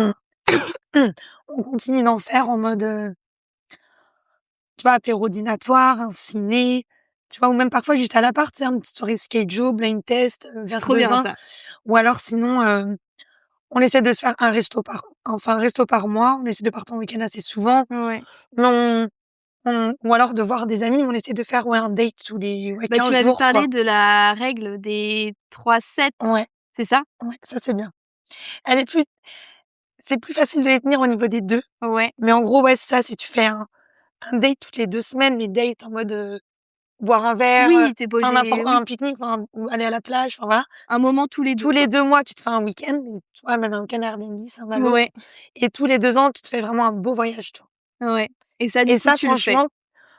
on continue d'en faire en mode, tu vois, apéro dînatoire, un ciné, tu vois? Ou même parfois juste à l'appart, tu sais, une petite soirée skate show, blind test, C'est verre trop de bien vin. ça. Ou alors sinon, on essaie de se faire un resto par mois. On essaie de partir en week-end assez souvent. Ouais. Mais ou alors de voir des amis, mais on essaie de faire, ouais, un date tous les, ouais, Bah, tu 15 m'avais jours, parlé quoi. de la règle des 3-7, Ouais, c'est ça? ouais, ça, c'est bien. Elle est plus C'est plus facile de les tenir au niveau des 2. Ouais. Mais en gros, ouais, c'est ça, si tu fais un date toutes les 2 semaines, mais date en mode, boire un verre, Oui, tu es faire posé un oui, pique-nique, enfin, ou aller à la plage, enfin voilà. un moment tous les 2 Tous quoi. les 2 mois, tu te fais un week-end, mais tu vois, même un week-end Airbnb, Saint-Malo. Ouais, Et tous les 2 ans, tu te fais vraiment un beau voyage, tu vois? ouais. Et ça, du Et coup, ça, tu le fais? franchement,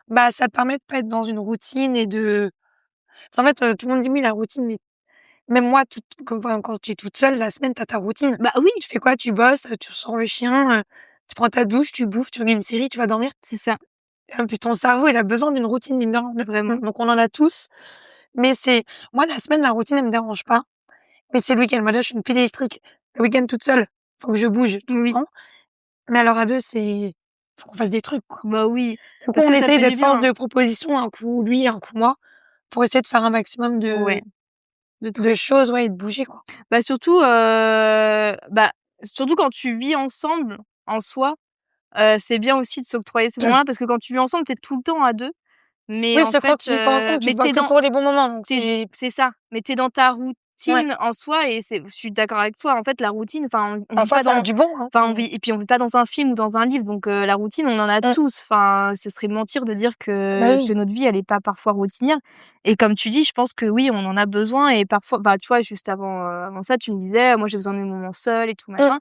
bah, ça te permet de pas être dans une routine et de parce qu'en fait, tout le monde dit: «Oui, la routine», mais même moi, quand tu es toute seule, la semaine, tu as ta routine. Bah, oui, Tu fais quoi? Tu bosses, tu sors le chien, tu prends ta douche, tu bouffes, tu regardes une série, tu vas dormir. c'est ça, Et puis ton cerveau, il a besoin d'une routine, mine de vraiment. rien. Donc on en a tous. Mais c'est moi, la semaine, la routine, elle me dérange pas. Mais c'est le week-end. Moi, déjà, je suis une pile électrique. Le week-end toute seule, faut que je bouge tout le Oui, temps. Mais alors à 2, faut qu'on fasse des trucs, quoi. bah, oui, Du coup, parce on que ça essaye fait du d'être force bien. de proposition, un coup lui, un coup moi, pour essayer de faire un maximum Ouais, de de de trucs. choses, ouais, et de bouger, quoi. Bah, bah, surtout quand tu vis ensemble, en soi, c'est bien aussi de s'octroyer ces moments-là parce que quand tu vis ensemble, tu es tout le temps à 2, mais Oui, en parce que quand fait, tu vis pas ensemble, tu mais te vois tu es que dans pour les bons moments, donc Tu c'est c'est ça, mais tu es dans ta ouais. routine en soi et je suis d'accord avec toi. En fait, la routine, enfin, on vit Parfois, pas ça a dans du bon, hein, enfin, on mais vit et puis on vit pas dans un film ou dans un livre, donc la routine, on en a mmh, tous. Enfin, ce serait mentir de dire bah, que oui. notre vie, elle est pas parfois routinière et comme tu dis, je pense que oui, on en a besoin et parfois bah, tu vois, juste avant ça, tu me disais: «Moi, j'ai besoin de mes moments seuls et tout Mmh, machin».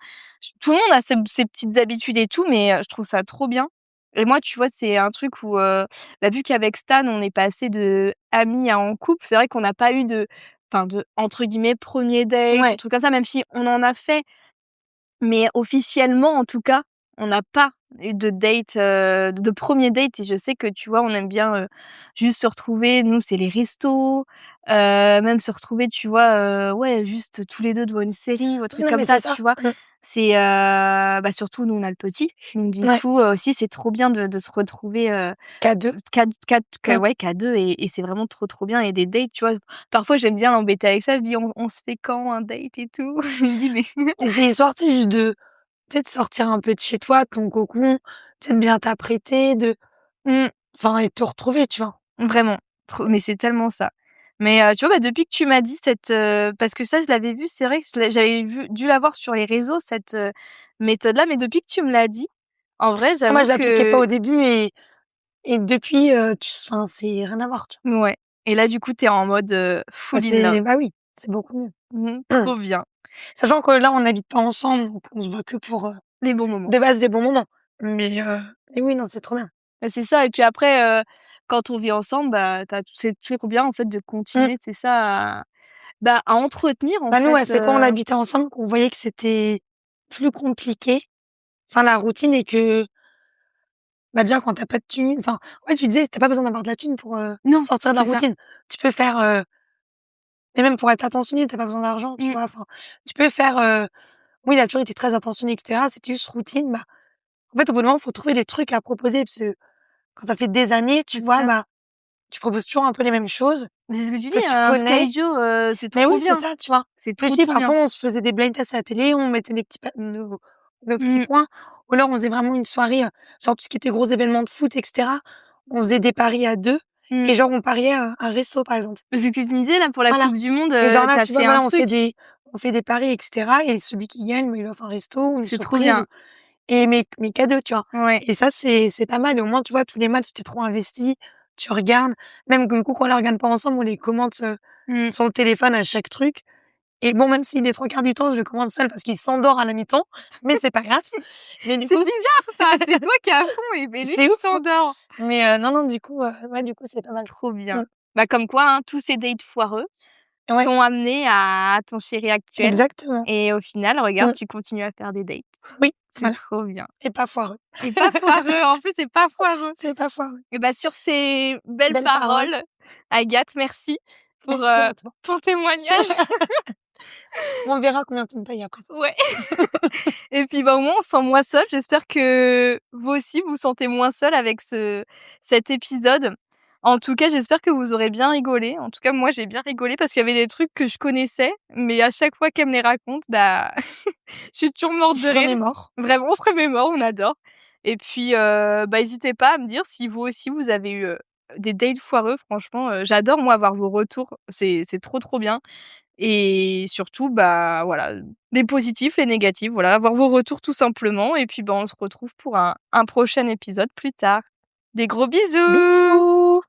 Tout le monde a ses petites habitudes et tout, mais je trouve ça trop bien et moi, tu vois, c'est un truc où, bah, vu qu'avec Stan, on est passé de amis à en couple, c'est vrai qu'on n'a pas eu de entre guillemets «1er date» ou ouais. truc comme ça, même si on en a fait, mais officiellement en tout cas, On n'a pas eu de date, de 1er date et je sais que, tu vois, on aime bien, juste se retrouver. Nous, c'est les restos, même se retrouver, tu vois, ouais, juste tous les 2 devant une série ou un truc Non, comme mais c'est ça, ça. tu vois? C'est, bah, surtout nous, on a le petit, donc du Ouais, coup, aussi, c'est trop bien de se retrouver, qu'à 2. ouais, qu'à 2 et c'est vraiment trop, trop bien et des dates, tu vois? Parfois, j'aime bien l'embêter avec ça. Je dis: «On se fait quand un date et tout?» Il me dit: «Mais» Et c'est histoire, tu sais, juste de, tu sais, de sortir un peu de chez toi, de ton cocon, tu sais, de bien t'apprêter, de mmh. enfin et de te retrouver, tu vois? Vraiment, trop mais c'est tellement ça. Mais tu vois, bah, depuis que tu m'as dit cette, parce que ça, je l'avais vu, c'est vrai que j'avais dû la voir sur les réseaux cette, méthode-là, mais depuis que tu me l'as dit, en vrai, Moi, j'avoue je l'appliquais pas que au début et depuis, tu enfin, c'est rien à voir, tu vois? ouais et là, du coup, tu es en mode, Bah, full in love. bah, oui, c'est beaucoup mieux. Trop bien. Sachant que là, on n'habite pas ensemble, donc on se voit que pour, Les bons moments. de base, des bons moments. Mais oui, non, c'est trop bien. Bah, c'est ça et puis après, quand on vit ensemble, bah, c'est toujours bien, en fait, de Mmh. continuer, c'est ça, à entretenir, en Bah, nous, fait, ouais, c'est quand on habitait ensemble qu'on voyait que c'était plus compliqué, enfin, la routine et que, bah, déjà, quand tu as pas de thunes enfin, ouais, tu disais, tu as pas besoin d'avoir de la thune pour, non, sortir de la c'est ça. routine. Tu peux faire, et même pour être attentionné, tu as pas besoin d'argent, tu Mmh, vois? Enfin, tu peux faire, oui, il a toujours été très attentionné et cetera. C'était juste routine, bah, en fait, au bout d'un moment, faut trouver des trucs à proposer parce que quand ça fait des années, tu c'est vois, ça. bah, tu proposes toujours un peu les mêmes choses C'est ce que tu que dis, tu un connais. Sky Joe, c'est Mais trop oui, c'est bien. ça, tu vois? C'est Puis je trop, dis, trop parfois, bien. on se faisait des blind tests à la télé, on mettait des petits nos petits Mmh, points ou alors on faisait vraiment une soirée, genre tout ce qui était gros événements de foot et cetera, on faisait des paris à 2 mmh. et genre on pariait, un resto, par exemple. C'est ce que tu me disais là pour la Voilà coupe du monde, et genre là, tu tu vois, fait un voilà, truc. on fait des paris et cetera et celui qui gagne, bah, il offre un resto ou une C'est trop surprise bien. ou et mais qu'à 2, tu vois? Ouais. Et ça, c'est pas mal et au moins, tu vois, tous les matchs, tu es trop investi, tu regardes, même que du coup, quand on les regarde pas ensemble, on les commente, Mmh. sur le téléphone à chaque truc et bon, même si les 3 quarts du temps, je le commande seul parce qu'il s'endort à la mi-temps, mais c'est pas grave. Mais du C'est coup, bizarre ça, c'est toi qui es à fond et lui c'est qui ouf, hein. s'endort. Mais non, non, du coup, ouais, du coup, c'est pas mal. Trop Mmh. bien. Bah, comme quoi, hein, tous ces dates foireux Ouais, t'ont amené à ton chéri actuel exactement. et au final, regarde, Mmh. tu continues à faire des dates. Oui, C'est voilà trop bien et pas foireux. et pas foireux, en plus, c'est pas foireux. C'est pas foireux. Et bah, sur ces belles Belle parole. paroles, Agathe, merci pour, Merci à toi. ton témoignage. On verra combien tu me payes après. Ouais. Et puis, bah, au moins, on se sent moins seul. J'espère que vous aussi, vous sentez moins seul avec cet épisode. En tout cas, j'espère que vous aurez bien rigolé. En tout cas, moi, j'ai bien rigolé parce qu'il y avait des trucs que je connaissais, mais à chaque fois qu'elle me les raconte, bah, je suis toujours On morte de se rire. remémore. Vraiment, on se remémore, on adore. Et puis, bah, hésitez pas à me dire si vous aussi, vous avez eu, des dates foireux. Franchement, j'adore, moi, avoir vos retours. C'est trop, trop bien. Et surtout, bah, voilà, les positifs, les négatifs, voilà, avoir vos retours tout simplement et puis, bah, on se retrouve pour un prochain épisode plus tard. Des gros bisous! Bisous!